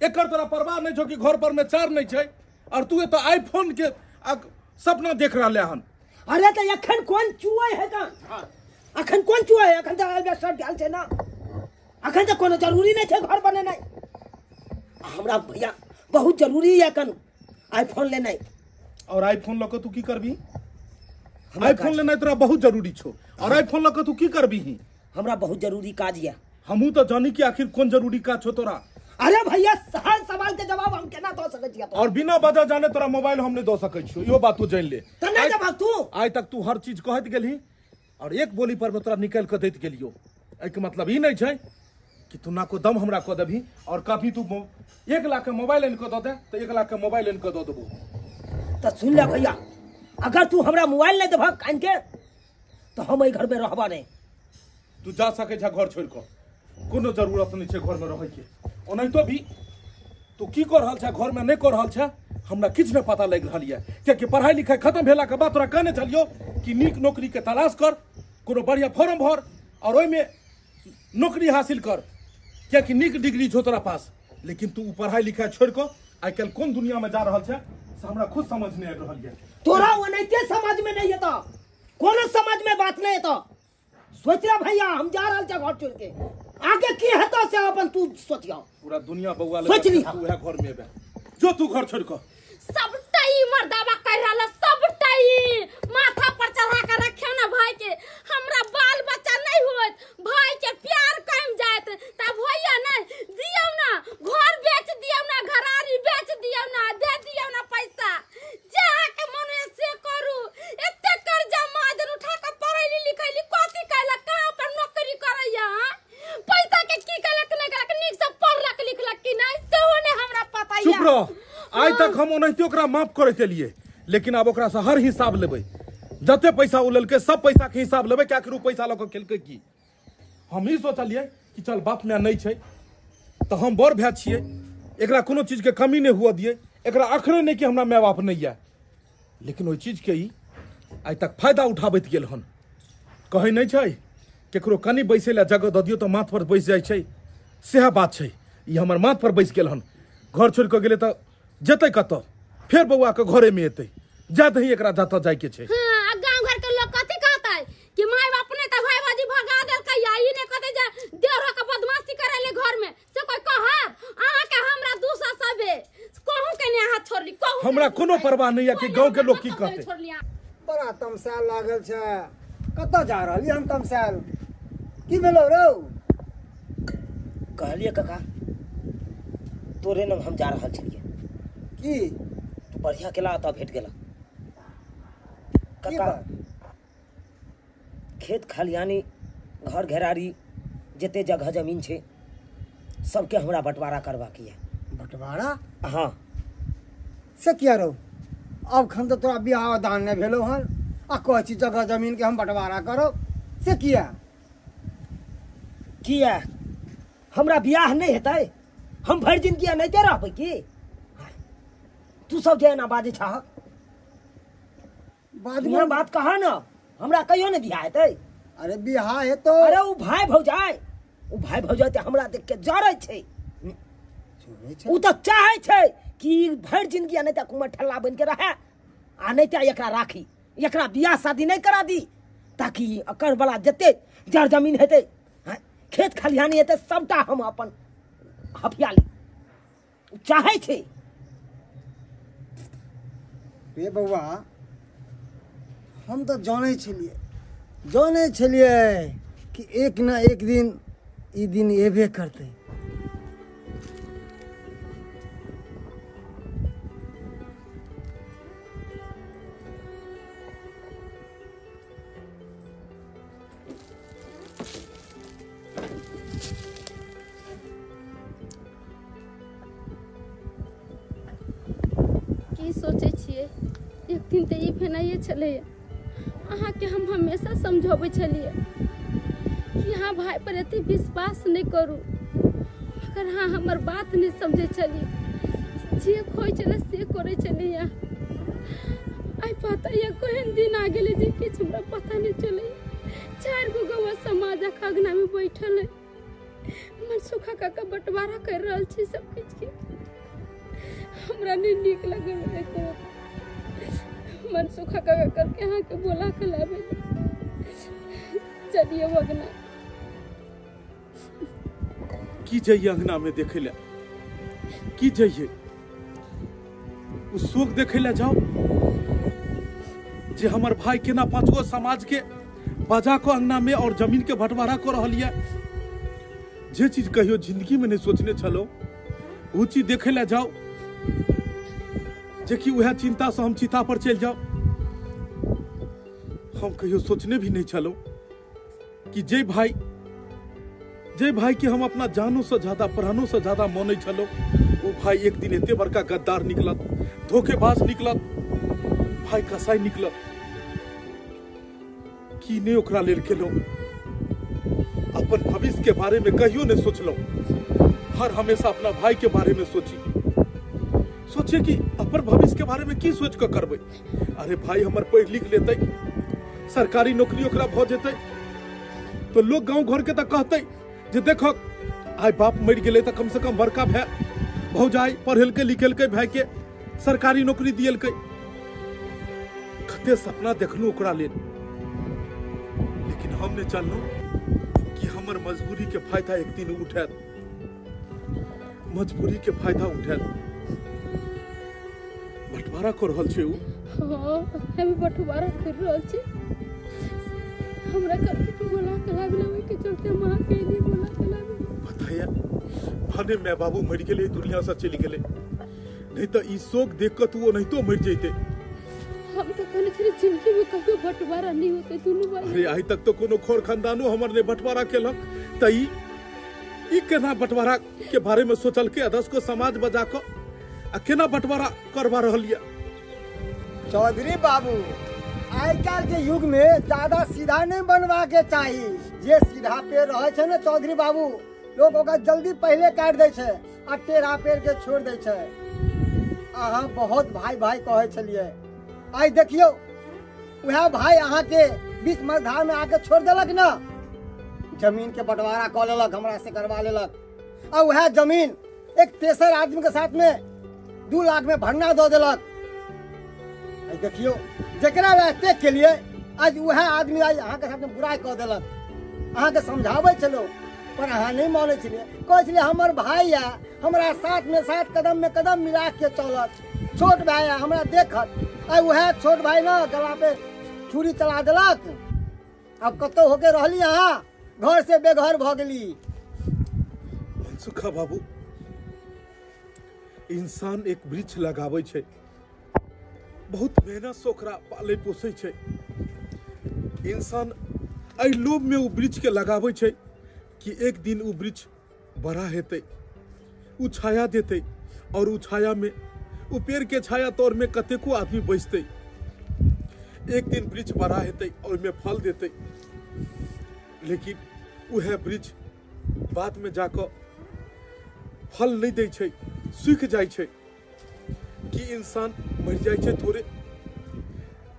एकर तोरा परवाह नहीं छौ कि घर पर में चार नहीं छै और तू तो आईफोन के सपना देख रहा हन। अरे तो अखन कौन चुआ है का? अखन कौन चुआ है? अखन तो एल्वेस्टर डाल छे ना। अखन तो कोनो जरूरी नहीं छे घर बने नहीं। हमरा भैया बहुत जरूरी है अखन आईफोन लेना। और आईफोन लक तू की करबी? आईफोन लेना तोरा बहुत जरूरी छो और आईफोन लक तू की करबी? हमरा बहुत जरूरी काज है। हमू तो जानी कि आखिर कौन जरूरी काज छो तोरा। अरे भैया हर सवाल के जवाब हम केना दे सकै छियै? और बिना वजह जाने तोरा मोबाइल हम नहीं दे सकै छियो, इहो बात तू जान ले। त नहीं जवाब तू आज तक तू हर चीज कहत गेलही और एक बोली पर में तोरा निकाल के दैत गेलियो। ए के मतलब ई नहीं छै कि तू ना को दम हमरा को देबी और काफी तू 1 लाख के मोबाइल इन को दे दे तो 1 लाख के मोबाइल इन को दे देबो। त सुन ले भैया, अगर तू हमरा मोबाइल नहीं देबा कान के तो हम ए घर में रहबा नहीं। तू जा सके छ घर छोड़ के, कोनो जरूरत नहीं छै घर में रहे के। ओनाहि तो भी तू की कर रहल छ घर में नहीं कर रहल छ हमरा किछ नहीं पता लग रहल है। क्योंकि पढ़ाई लिखाई खत्म भेला के बाद तोरा कहने चलियो कि नीक नौकरी के तलाश कर, कोनो बढ़िया फॉर्म भर और ओइ में नौकरी हासिल कर, क्योंकि नीक डिग्री छो तोरा पास। लेकिन तू पढ़ाई लिखाई छोड़ के आई कल कौन दुनिया में जा रहल छ से हमरा खुद समझ नहीं आ रहल है। तोरा ओनाइते समझ में नहीं आता, कोनो समझ में बात नहीं आता। सोच रे भैया हम जा रहल छ घर छोड़ के, आगे की हेतो से अपन तू सोचियो। पूरा दुनिया बउआ सोच ली तू है घर में बे जो तू घर छोड़ के। सबटा ई मर्दावा कर रहल, सबटा ई माथा पर चढ़ा के रखे ना भाई के। हमरा बाल बच्चा नहीं होत, भाई के प्यार कम जात त भैया नहीं दियो ना, घर बेच दियो ना, घरारी बेच दियो ना, दे दियो ना पैसा जा के मने से करू। एते कर्जा मादन उठा के पढ़ैली लिखैली कथि कैला, कहां पर नौकरी करैया? पैसा के की कैलक नहीं कैलक, नीक से पढ़लक लिखलक कि नहीं सेहो ने हमरा पता है। चुप रह, आज तक हम ओनाहिते ओकरा माफ करे के लिए, लेकिन अब ओकरा से हर हिसाब लेबै। जते पैसा उ लेलकै सब पैसा के हिसाब लेबै। क्या करू पैसा लऽ के केलकै की? हम ही सोचलिए कि चल बाप में नहीं छै तो हम बड़ भाई छियै, एकरा कोनो चीज के कमी नहीं हुआ दिए। एकरा अखरे नहीं कि हमरा माय बाप नहीं है, लेकिन ओइ चीज के ही आज तक फायदा उठाबैत गेल हन। कहै नहीं छै केकरो कनी बैसे ला जगह दऽ दियौ तो माथ पर बैस जाइ छै, सेहा बात छै। ई हमर माथ पर बैस गेल हन, घर छोड़ के गेले तो जतै कतऽ, फिर बउआ के घरे में एतै, जा दही एकरा जतऽ जाय के छै। हां, गांव घर के लोग कथि कहतै कि माय बाप ने त भाई भाजी भगा देलकै, या ई ने कहतै जे देवरा के बदमाशी करैले घर में से कोई कहब? अहाँ के हमरा दूसरा सबे कहूं के ने हाथ छोड़ली, कहूं हमरा कोनो परवाह नहीं है कि गांव के लोग की कहतै। बड़ा तमसाल लागल छै, कतऽ जा रहली हम तमसाल? की भेलौ रौ? कहलिए काका तोरे लग हम जा रहल छलिए। की तू बढ़िया केला तो भेट गेला की काका। बात? खेत खलियानी घर घेरारी जते जगह जमीन छे सबके हमरा बंटवारा करवा के है। बंटवारा? हाँ से किया रहो? अब खन तो तोरा बियाह दान नहीं भेलो हन आ कहै छी जगह जमीन के हम बंटवारा करो, से किया? किया हमरा बियाह नहीं हेतै? हम भर जिंदगी नहीं ते रहबै की? तू सब जे ना बाजे छा बाद दुनिया में बात कहा ना, हमरा कहियो ने बियाह हेतै। अरे बियाह है तो अरे उ भाई भौजाई ते हमरा देख के जरै छै। उ तो चाहे छै कि भर जिंदगी नहीं ते कुमार ठल्ला बन के रहे आ नहीं ते एकरा राखी, एकरा बियाह शादी नहीं करा दी, ताकि अकर वाला जते जड़ जमीन हेतै, खेत खलिहानी हेतै, सबटा हम अपन हफिया ली। चाहे छै रे बउआ, हम तो जाने छलिए कि एक ना एक दिन ई दिन एबे करते। की सोचे छिए एक दिन तो ई भेनाइए छलै, अहाँ के हम हमेशा समझाबै छलिए कि हाँ भाई पर एते विश्वास नहीं करू। अगर हाँ हमर बात नहीं समझे छलिए, जे खोई छले से करे छलिए। आई पता ये कोहन दिन आ गेले जे किछ हमरा पता नहीं चले। 4 गो गवा समाजक अगना में बैठल है, मन सुखा काका बंटवारा कर रहल छी सब किछ के। हमरा नहीं नीक लगल देखो मन सुखा करके यहाँ के बोला खिलावे चलिए वगना की जाइए अंगना में देखे ला की जाइए उस शोक देखे ला जाओ जे हमार भाई केना पांचगो समाज के बाजा को अंगना में और जमीन के बंटवारा को रहलिया जे चीज कहियो जिंदगी में नहीं सोचने चलो वो चीज देखे ला जाओ जे कि वह चिंता से हम चिता पर चल जाओ हम कहियो सोचने भी नहीं चलो कि जे भाई के हम अपना जानों से ज्यादा प्राणों से ज्यादा माने चलो वो भाई एक दिन एते बड़का गद्दार निकलत धोखेबाज निकलत भाई कसाई निकलत की ने ओकरा लेल केलो अपन भविष्य के बारे में कहियो नहीं सोचलो हर हमेशा अपना भाई के बारे में सोचे कि अपन भविष्य के बारे में की सोच कर करबे अरे भाई हमर पढ़ लिख लेते सरकारी नौकरी ओकरा भ जेते तो लोग गांव घर के तक कहते जे देखो आइ बाप मर गेले त कम से कम बड़का भै भौजाई पढ़ेल के लिखेल के भाई के सरकारी नौकरी दियल के कते सपना देखलू ओकरा लेल लेकिन हम ने चललू कि हमर मजबूरी के फायदा एक दिन उठैत मजबूरी के फायदा उठैत बंटवारा कर रहल छै उ हां हम बंटवारा कर रहल छी हमरा करके तू बोला कलाबिला के चलते मां के लिए बोला कलाबिला बताया भने मैं बाबू मर गेले दुनिया से चली गेले नहीं तो ई शोक देख के तू नहीं तो मर जइते हम तो कने तेरी जिंदगी में कहियो बंटवारा नहीं होते दोनों भाई अरे आई तक तो कोनो खोर खानदानो हमर ने बंटवारा केलक त ई केना बंटवारा के बारे में सोचल के अदस को समाज बजा को आ केना बंटवारा करवा रहलिया चौधरी बाबू आइ काल के युग में ज्यादा सीधा नहीं बनवा के चाहिए जे सीधा पेड़ रहे छे ना चौधरी बाबू लोग ओकरा जल्दी पहले काट दे छे आ टेढ़ा पेड़ के छोड़ दे छे अहाँ बहुत भाई भाई कहे छलिए आई देखियो वह भाई अहाँ के बीच मझधार में आके छोड़ देलक ना जमीन के बंटवारा कर लेलक हमरा से करवा लेलक और वह जमीन एक तेसर आदमी के साथ में 2 लाख में भरना दो देलक देखियो जकरा रास्ते के लिए आज वह आदमी आज अहाँ के साथ में बुराई कर देलक अहाँ के समझावे चलो पर अहाँ नहीं माने छलिए कहे छलिए हमर भाई या हमरा साथ में साथ कदम में कदम मिला के चलत छोट भाई या हमरा देखत आ वह छोट भाई ना गला पे छुरी चला देलक अब कतो होके रहली अहाँ घर से बेघर भ गेली मनसुखा बाबू इंसान एक वृक्ष लगावे छे बहुत मेहनत से ओकरा पाले पोसे छे इंसान आई लोभ में वो वृक्ष के लगावे छे कि एक दिन वो वृक्ष बड़ा हेते उ छाया देते और उ छाया में उ पेड़ के छाया तौर में कतेको आदमी बैसते एक दिन वृक्ष बड़ा हेते और में फल देते लेकिन वह वृक्ष बाद में जाकर फल नहीं दे छे सूख जाय छे कि इंसान मर जाय छे थोड़े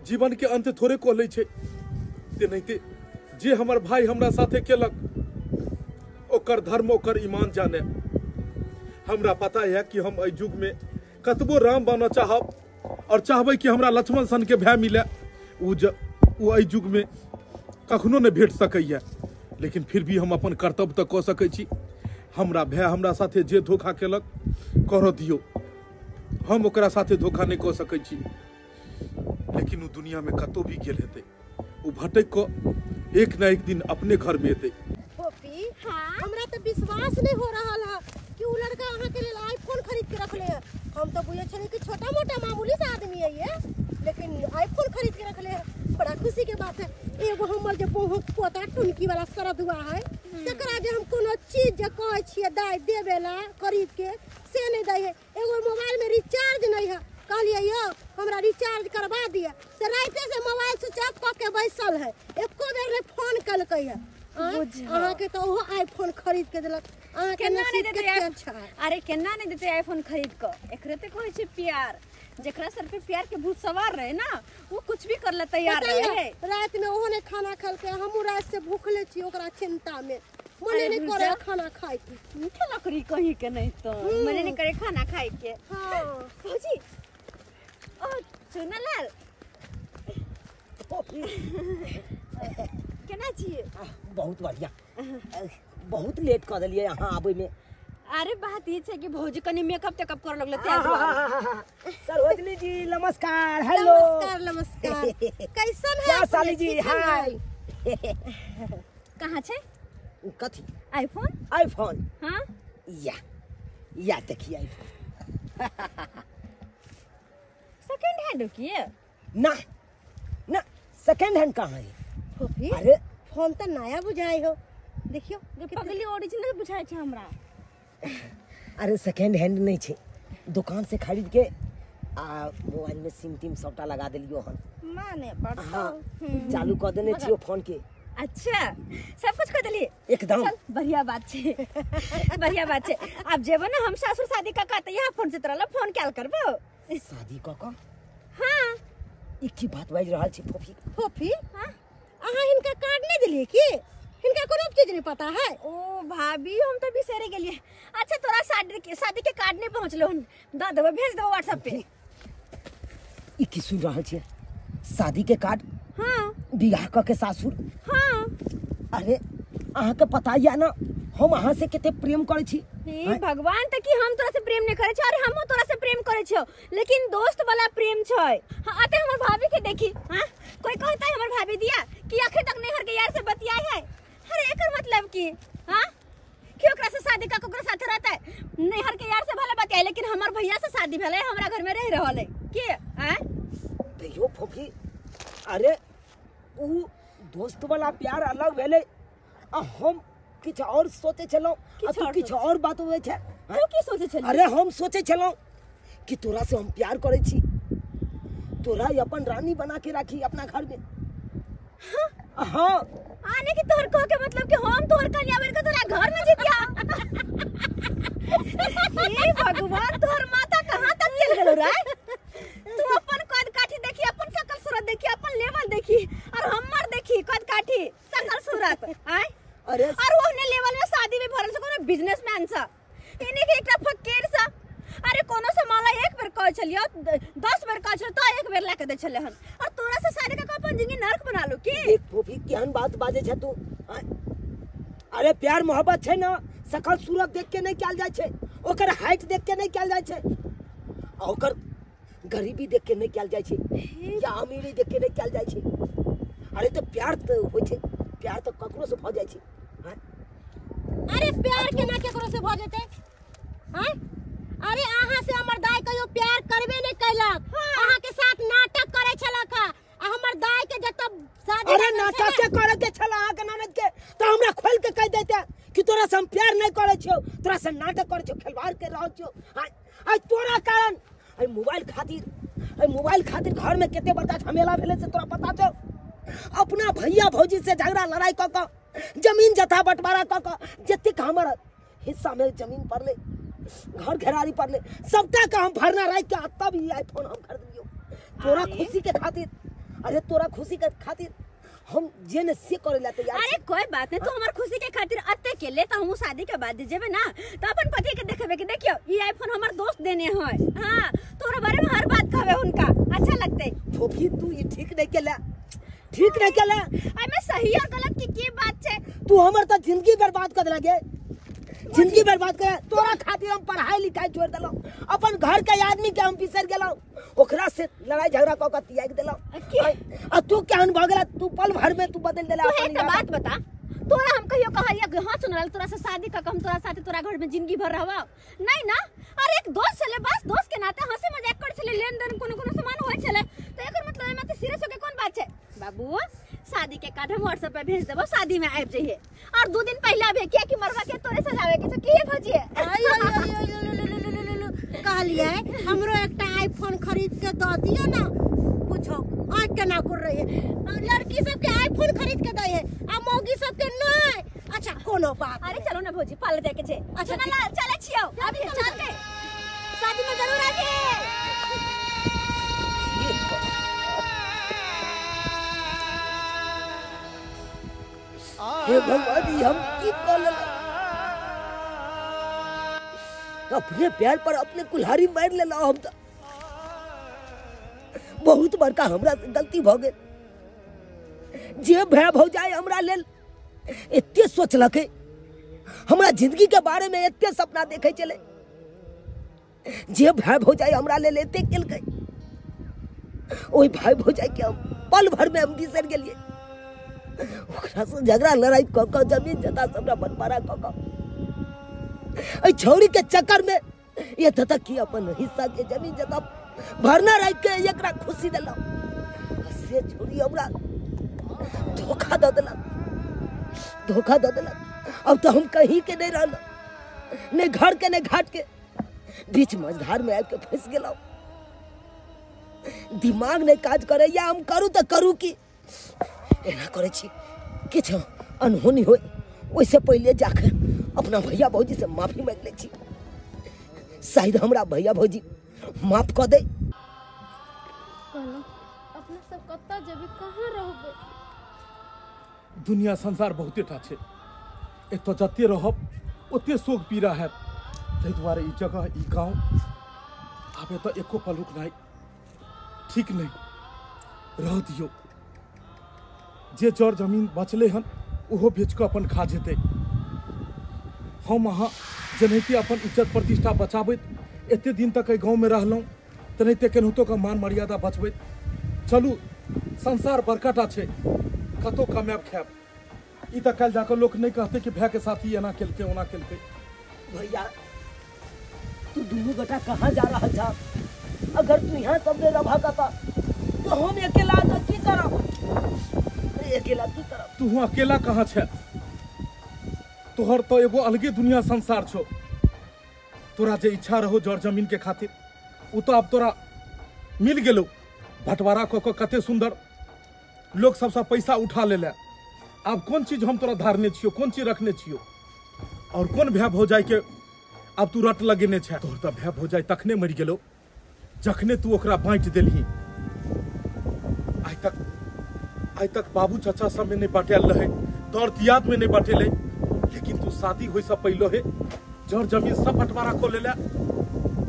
जीवन के अंत थोड़े को ले छे ते नहीं ते जे हमर भाई हमरा साथे केलक ओकर धर्म ओकर ईमान जाने हमरा पता है कि हम एहि युग में कतबो राम बना चाहब और चाहबै कि हमरा लक्ष्मण सन के भाई मिले उ एहि युग में कखनो नहीं भेट सकैया लेकिन फिर भी हम अपन कर्तव्य तक कऽ सकै छी हमरा भाई हमरा साथे जे धोखा केलक कर दियो हम ओकरा साथे धोखा नहीं कऽ सकै छी लेकिन उ दुनिया में कतो भी गेल हेतै उ भटक को एक ना एक दिन अपने घर में एतै पोपी हमरा तो विश्वास नहीं हो रहा है कि उ लड़का अहाँ के लिए आईफोन खरीद के रखले है हम तो बुझे छले कि छोटा मोटा मामूली सा आदमी है ये लेकिन आईफोन खरीद के रखले है बड़ा खुशी के बात है एगो हमर जे बहुत पोता टुनकी वाला सरद हुआ है तकरा जे हम कोनो चीज जे कहै छियै दाय देबेला खरीद के से नहीं दै है एगो मोबाइल में रिचार्ज नहीं है कहलिए यो हमरा रिचार्ज करवा दिया से राते से मोबाइल स्विच ऑफ क के बैसल है एको बेर ने फोन कलकै है अहाँ के तो वो आईफोन खरीद के देलक अहाँ के नसीब कते अच्छा है अरे केना नहीं देते आईफोन खरीद के एकरे ते कहै छै प्यार जेकरा सर पे प्यार के भूत सवार रहे ना वो कुछ भी कर ले तैयार रहे रात में ओहने खाना खल के हमू रात से भूखले छी ओकरा चिंता में मने नहीं करे खाना खाए के। मीठा लकड़ी कहीं के नहीं तो मने नहीं करे खाना खाए के। हाँ भौजी ओ चुनालाल केना छिए? बहुत बढ़िया। बहुत लेट कर दिलिए यहाँ आबे में। अरे बात ये है कि भौजी कनी मेकअप टेकअप कर लगले तेज बार। सरोजनी जी नमस्कार। हेलो नमस्कार नमस्कार। कैसन है क्या साली जी? हाय। कहाँ छे कथी? आईफोन? आईफोन? हाँ या देखिए आईफोन। सेकंड हैंड किए? ना ना सेकंड हैंड कहाँ है? फूफी अरे फोन तो नया बुझाई हो। देखियो जो पगली ओरिजिनल बुझाए छे हमरा। अरे सेकंड हैंड नहीं छे, दुकान से खरीद के मोबाइल में सिम टिम सबटा लगा दिलियो हन। माने पड़तो। हाँ चालू कर देने छियो फोन के। अच्छा सब कुछ कर दिली? एकदम चल बढ़िया बात छे। बढ़िया बात छे। अब जेबो ना हम सासुर शादी का कहते यहाँ फोन से तोरा फोन क्या करबो? शादी क क हाँ एक की बात बाज रहल छी फूफी। फूफी हाँ अहाँ इनका कार्ड नहीं दिलिए की? इनका कोनो चीज नहीं पता है? ओ भाभी हम तो बिसरे गेलिए। अच्छा तोरा शादी के कार्ड नहीं पहुँचलो हन, द देबो भेज देबो व्हाट्सएप पे। ई की सुन रहल छी? शादी के कार्ड? हाँ बियाह क के सासुर? हाँ। अरे अहाँ के पता या ना हम अहाँ से कितने प्रेम करे छी। हे भगवान तक कि हम तोरा से प्रेम नहीं करे छ और हमहु तोरा से प्रेम करे छ, लेकिन दोस्त वाला प्रेम छ। हां आते हमर भाभी के देखी। हां कोई कहता है हमर भाभी दिया कि आखिर तक नहीं हर के यार से बतियाई है। अरे एकर मतलब की हां क्यों ओकरा से शादी का ओकरा साथ रहता है? नहीं हर के यार से भले बतियाई, लेकिन हमर भैया से शादी भेले हमरा घर में रह रहल है के? हैं देखियो फूफी, अरे उ दोस्त वाला प्यार अलग भेले, हम किछ और सोचे चलो किछ और बात होवे छे। तू की सोचे छली? अरे हम सोचे चलो कि तोरा से हम प्यार करे छी, तोरा अपन रानी बना के राखी अपना घर में। हाँ आने की तोहर कह के मतलब कि हम तोहर कन्या बन के तोरा घर में जीतिया। हे भगवान तोहर माता कहां तक चल गेलो रे? तू अपन कद काठी देखी, अपन शकल सूरत देखी, अपन लेवल देखी और हमर देखी कद काठी शकल सूरत। आय अरे और ओहने लेवल में शादी में भरल से कोनो बिजनेसमैन सा, इने के एकटा फकीर सा। अरे कोनो से माला एक बेर कह छलियो 10 बेर कह छलियो तो एक बेर लाके दे छले हन, और तोरा से शादी का अपन जिंदगी नरक बना लो की? एक फूफी केहन बात बाजे छे तू? अरे प्यार मोहब्बत छे ना, शकल सूरत देख के नहीं कैल जाय छे, ओकर हाइट देख के नहीं कैल जाय छे, ओकर गरीबी देख के नहीं कैल जाय छे, या अमीरी देख के नहीं कैल जाय छे। अरे तो प्यार तो होय छे, प्यार तो ककरो से भ जाय छे। अरे प्यार के ना केकरो से भ जेते? हैं अरे अहाँ से हमर दाई कहियो प्यार करबे नहीं कैलक। अहाँ के साथ नाटक करे छलक। हमर दाई के जब शादी अरे नाटक के करे के छला अहाँ के ननद के तो हमरा खोल के कह देते कि तोरा से हम प्यार नहीं करे छियो, तोरा से नाटक करे छियो, खिलवाड़ के रहल छियो। आई तोरा कारण आई मोबाइल खातिर घर में कितने बड़का झमेला भेले से तोरा पता छो? अपना भैया भौजी से झगड़ा लड़ाई क क जमीन जथा बंटवारा क क जतिक हमर हिस्सा में जमीन पड़ले, घर घेरारी पड़ले, सबटा का हम भरना रख के तब ही आईफोन हम खरीद लियो तोरा खुशी के खातिर। अरे तोरा खुशी के खातिर हम जे ने से करे ला तैयार। अरे कोई बात नहीं, तू हमार खुशी के खातिर अत्ते के ले तो हम शादी के बाद जेबे ना तो अपन पति के देखबे कि देखियो ई आईफोन हमर दोस्त देने है। हां तोरा बारे में हर बात कहबे उनका अच्छा लगते। फूफी तू ये ठीक नहीं केला, ठीक नहीं केला। आई में सही और गलत की बात छे? तू हमर त जिंदगी बर्बाद कर देलगे, जिंदगी बर्बाद कर। तोरा खातिर हम पढ़ाई लिखाई छोड़ देलो, अपन घर के आदमी के हम बिसर गेलो, ओकरा से लड़ाई झगड़ा क के त्याग देलो। आ तू केहन भ गेला? तू पल भर में तू बदल देला। तू एक बात बता, तोरा हम कहियो कहलिया कि हां सुनल तोरा से शादी का हम तोरा साथे तोरा घर में जिंदगी भर रहवा नहीं ना? अरे एक दोस्त छले, बस दोस्त के नाते हंसी मजाक कर छले, लेन देन कोनो सामान होय छले, तो एकर मतलब एमे त सीरियस होके कोन बात छे? बाबू शादी के कार्ड हम व्हाट्सएप पे भेज देबो, शादी में आब जाइए और 2 दिन पहले आबे क्या कि मरवा के तोरे सजावे के तो की भजिए। कहलिए हमरो एकटा आईफोन खरीद के द दियो ना। पूछो आज केना कर रही है लड़की सब के आईफोन खरीद के दे है आ मौगी सब के नहीं। अच्छा कोनो बात। अरे चलो ना भौजी पार्लर जाके छे। अच्छा ना चले छियो अभी चल के शादी में जरूर आके। हे हे भगवान ई हम की कर लेला। अपने पैर पर अपने कुल्हाड़ी मार लेला। हम तो बहुत बड़का हमरा से गलती भ गेल। जे भाई भौजाई हमरा लेल एते सोचलकै, हमरा जिंदगी के बारे में एते सपना देखे चले, जे भाई भौजाई हमरा लेल एते केलकै, ओई भाई भौजाई के हम पल भर में हम बिसर गेलिए। ओकरा से झगड़ा लड़ाई क क जमीन जता सबरा बंटवारा क क ए छौरी के चक्कर में ये तक की अपन हिस्सा के जमीन जता भरना रह के एकरा खुशी देला। से छौरी हमरा धोखा दे देला। अब तो हम कहीं के नहीं रहल, ने घर के ने घाट के, बीच मझधार में आके फंस गेला। दिमाग नहीं काज करे, या हम करू तो करू की एना करे छी किछ अनहोनी होए ओइसे पहले जाके अपना भैया भौजी से माफी मांग ले छी। शायद हमरा भैया भौजी माफ कर दे। कहलो अपना सब कत्ता जेबे, कहाँ रहबे? दुनिया संसार बहुते टा छै, एत जते रहब ओते शोक पीड़ा है। ताहि दुआरे ई जगह ई गाँव आबे तो एको पल रुकनाइ ठीक नहीं। रह दियो, जे जड़ जमीन बचले हन ओहो बेच के अपन खा जेते। हम अहाँ जेनाहिते अपन इज्जत प्रतिष्ठा बचाबैत एते दिन तक गाँव में रहलहुँ, तेनाहिते केनाहितो के मान मर्यादा बचबैत चलू। संसार बड़काटा छै, कतो कमाब खायब। ई तो कल जाकर लोग नहीं कहते कि भाई के साथ ही एना केलके ओना केलके। भैया तू दोनों बेटा कहाँ जा रहा था? अगर तू यहाँ सबने रहा था तो हम अकेला की करब? अकेला की करब? तू अकेला कहाँ छे? तोहर तो एगो अलगे दुनिया संसार छो। तोरा जे इच्छा रहो जड़ जमीन के खातिर वो तो अब तोरा मिल गेलो। बंटवारा क कते सुंदर लोग सबसे पैसा उठा ले। अब कौन चीज हम तोरा धारने छियो, कौन चीज रखने छियो, और कौन भाई भौजाई के अब तू रट लगेने छे? तोहर तो भाई भौजाई तखने मर गेलो जखने तू ओकरा बांट देलही। आइ तक बाबू चाचा सब में नहीं बांटल रहे, दौड़ दियाद में नहीं बांटेले, लेकिन तू शादी होई से पहले है जड़ जमीन सब बंटवारा को ले।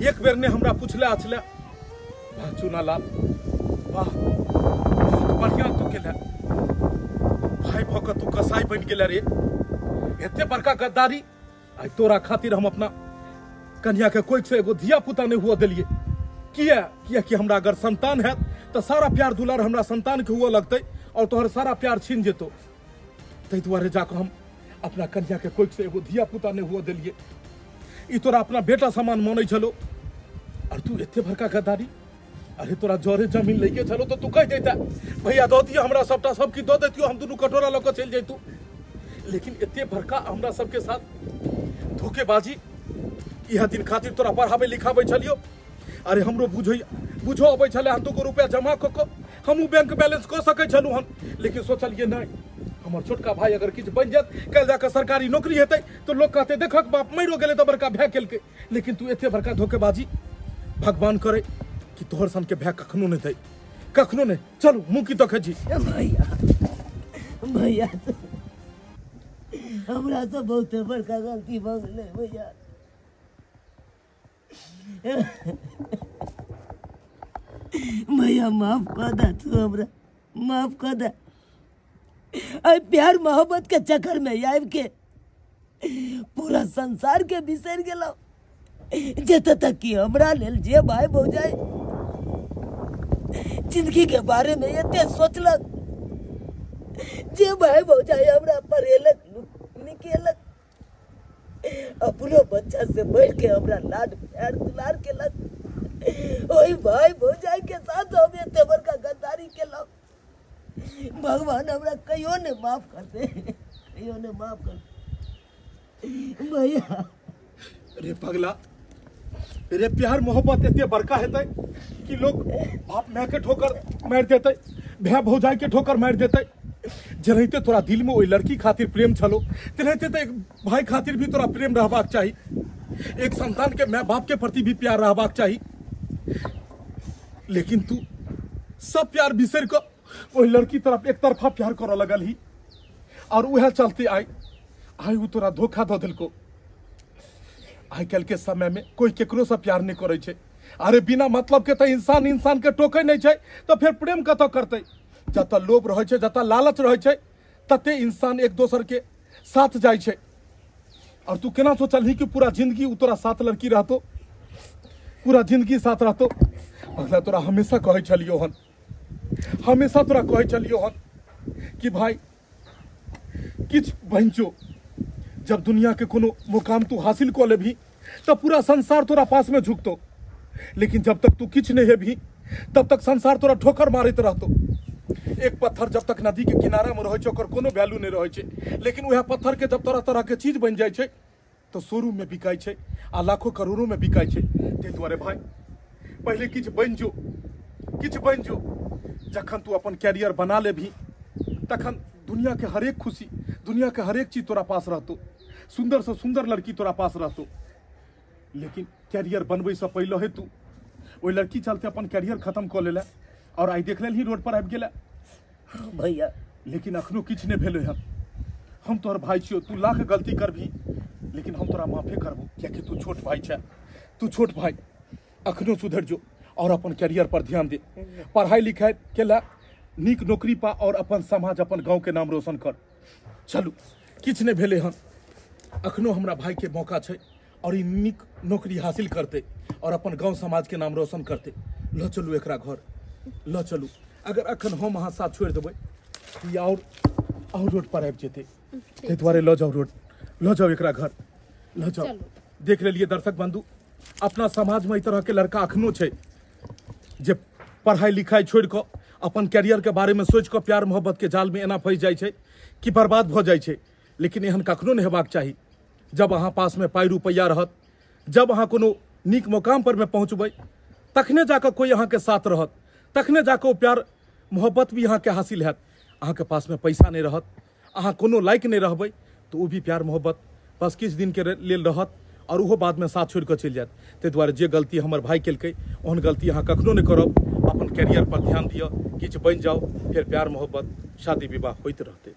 एक बेर ने हमरा पूछले आछले, वाह चुनालाल वाह बहुत बढ़िया तू केला। भाई भक तू कसाई बन गेला रे। एते बड़का गद्दारी आज तोरा खातिर हम अपना कन्या के कोई से एगो धिया पुता नहीं हुआ दिलिए। किया कि हमरा अगर संतान है तो सारा प्यार दुलार हमरा संतान के हुआ लगते और तोहर सारा प्यार छीन जेतो। तै दुआरे जाकर हम अपना कन्या के कोई से एगो धिया पुता नहीं हुआ दिलिए। ई तोरा अपना बेटा समान मानै छलो और तू एते बड़का गद्दारी। अरे तोरा जोरे जमीन लेके चलो तो तू कह देता भैया दो दिया हमरा सबटा सबकी दो देतियो, हम दोनों कटोरा लेकर चल जैतू। लेकिन एते बड़का हमरा सबके साथ धोखेबाजी। यह दिन खातिर तोरा पढ़ाबे लिखाबे छलियो। अरे हमरो बुझो अबै छले हम तो को रुपया जमा क के हम बैंक बैलेंस क सकै छलु हम, लेकिन सोचलिए नहीं हमर छोटका भाई अगर किछ बन जात कल जाकर सरकारी नौकरी हेतै तो लोग कहते देखक बाप मरो गेले तो बड़का भै केलके। लेकिन तू एते बड़का धोखेबाजी भगवान करे कि तोहर सन के भै कखनो नहीं दे, कखनो नहीं। चलू मुंह की तो खजी। भैया हमरा तो बहुत बड़का गलती भ गेलै भैया। भैया माफ कर दे, तू हमरा माफ कर दे। प्यार मोहब्बत के चक्कर में आबि के पूरा संसार के बिसर गेलो। जत तक कि हमरा लेल जे भाई भौजाई जिंदगी के बारे में एते सोचलक, जे भाई भौजाई हमरा पढ़ेलक लिखेलक, अपनो बच्चा से बढ़ के हमरा लाड प्यार दुलार केलक, ओही भाई भौजाई के साथ हम एते बड़का गद्दारी केलक। भगवान हमरा कहियो ने माफ कर दे, कहियो ने माफ कर दे भैया। रे पगला, रे प्यार मोहब्बत एते बड़का हेतै कि लोग बाप माय के ठोकर मार देते, भाई भौजाई के ठोकर मार देते। जेनाहिते तोरा दिल में ओई लड़की खातिर प्रेम छलो तेनाहिते तो एक भाई खातिर भी तोरा प्रेम रहबाक चाही, एक संतान के माय बाप के प्रति भी प्यार रहबाक चाही। लेकिन तू सब प्यार बिसर कर ओई लड़की तरफ एक तरफा प्यार कर लगल ही। और वह चलते आई वो तोरा धोखा दो दिलको। आई कल के समय में कोई केकरो से प्यार नहीं करे छे। अरे बिना मतलब के तो इंसान के टोके नहीं छे, तो फिर प्रेम कत करते? जत लोभ रहे छे, जत लालच रहे छे, तते इंसान एक दोसर के साथ जाय छे। और तू केना सोचलही कि पूरा जिंदगी उ तोरा साथ लड़की रहतो, पूरा जिंदगी साथ रहतो? अगला तोरा हमेशा कहे चलियो हन, हमेशा तोरा कहे चलियो हन कि भाई किछ बहनचो, जब दुनिया के कोनो मुकाम तू हासिल कर लेभी तब पूरा संसार तोरा पास में झुकतो। लेकिन जब तक तू किछ नहीं है भी तब तक संसार तोरा ठोकर मारत रहतो। एक पत्थर जब तक नदी के किनारा में रहे छे ओकर कोनो वैल्यू नहीं रहे छे, लेकिन वह पत्थर के जब तरह तरह के चीज बन जाए छे तो शोरूम में बिकाय छे आ लाखों करोड़ों में बिकाय छे। ते दुआरे भाई पहले किछ बन जो, जखन तू अपन कैरियर बना ले भी तखन दुनिया के हरेक खुशी, दुनिया के हरेक चीज तोरा पास रहतो, सुंदर से सुंदर लड़की तोरा पास रहतो। लेकिन कैरियर बनबे से पहले है तू ओई लड़की चलते अपन कैरियर खत्म कर लेला और आई देख लेलही रोड पर आबि गेला। भैया लेकिन अखनो किछ नहीं भेले हन। हम तोहर भाई छियो, तू लाख गलती कर भी लेकिन हम तोरा माफे करबो, क्योंकि तू छोट भाई छे। तू छोट भाई अखनो सुधर जो और अपन कैरियर पर ध्यान दे। पढ़ाई लिखाई केला, नीक नौकरी पा और अपन समाज अपन गांव के नाम रोशन कर। चलू किछ नहीं भेले हन, अखनो हमरा भाई के मौका छे और ई नीक नौकरी हासिल करते और अपन गांव समाज के नाम रोशन करते। ल चलू एकरा घर, ल चलू। अगर अखन हम अहाँ साथ छोड़ देबै ई और रोड पर आबि जेते, ताहि दुआरे ल जाओ रोड, ल जाओ एकरा घर, ल जाओ। देख लेलिए दर्शक बंधु, अपना समाज में ई तरह के लड़का अखनो छे जे पढ़ाई लिखाई छोड़ कर अपन कैरियर के बारे में सोच कर प्यार मोहब्बत के जाल में एना फंस जाय छे कि बर्बाद भ जाय छे। लेकिन एहन कखनो नहीं हेबाक चाही। जब अहाँ पास में पाई रुपैया रहत, जब अहाँ कोनो नीक मुकाम पर में पहुँचबै तखने जाकर कोई अहाँ के साथ रहत, तखने जाकर ओ प्यार मोहब्बत भी अहाँ के हासिल हैत। अहाँ के पास में पैसा नहीं रहत, अहाँ कोनो लायक नहीं रहबै तो वो भी प्यार मोहब्बत बस किछु दिन के लेल रहत और उहो बाद में साथ छोड़ कर चलि जायत। ताहि दुआरे जे गलती हमर भाई केलकै ओहन गलती अहाँ कखनो नहीं करब। अपन कैरियर पर ध्यान दिअ, किछु बनि जाओ, फिर प्यार मोहब्बत शादी विवाह होइत रहतै।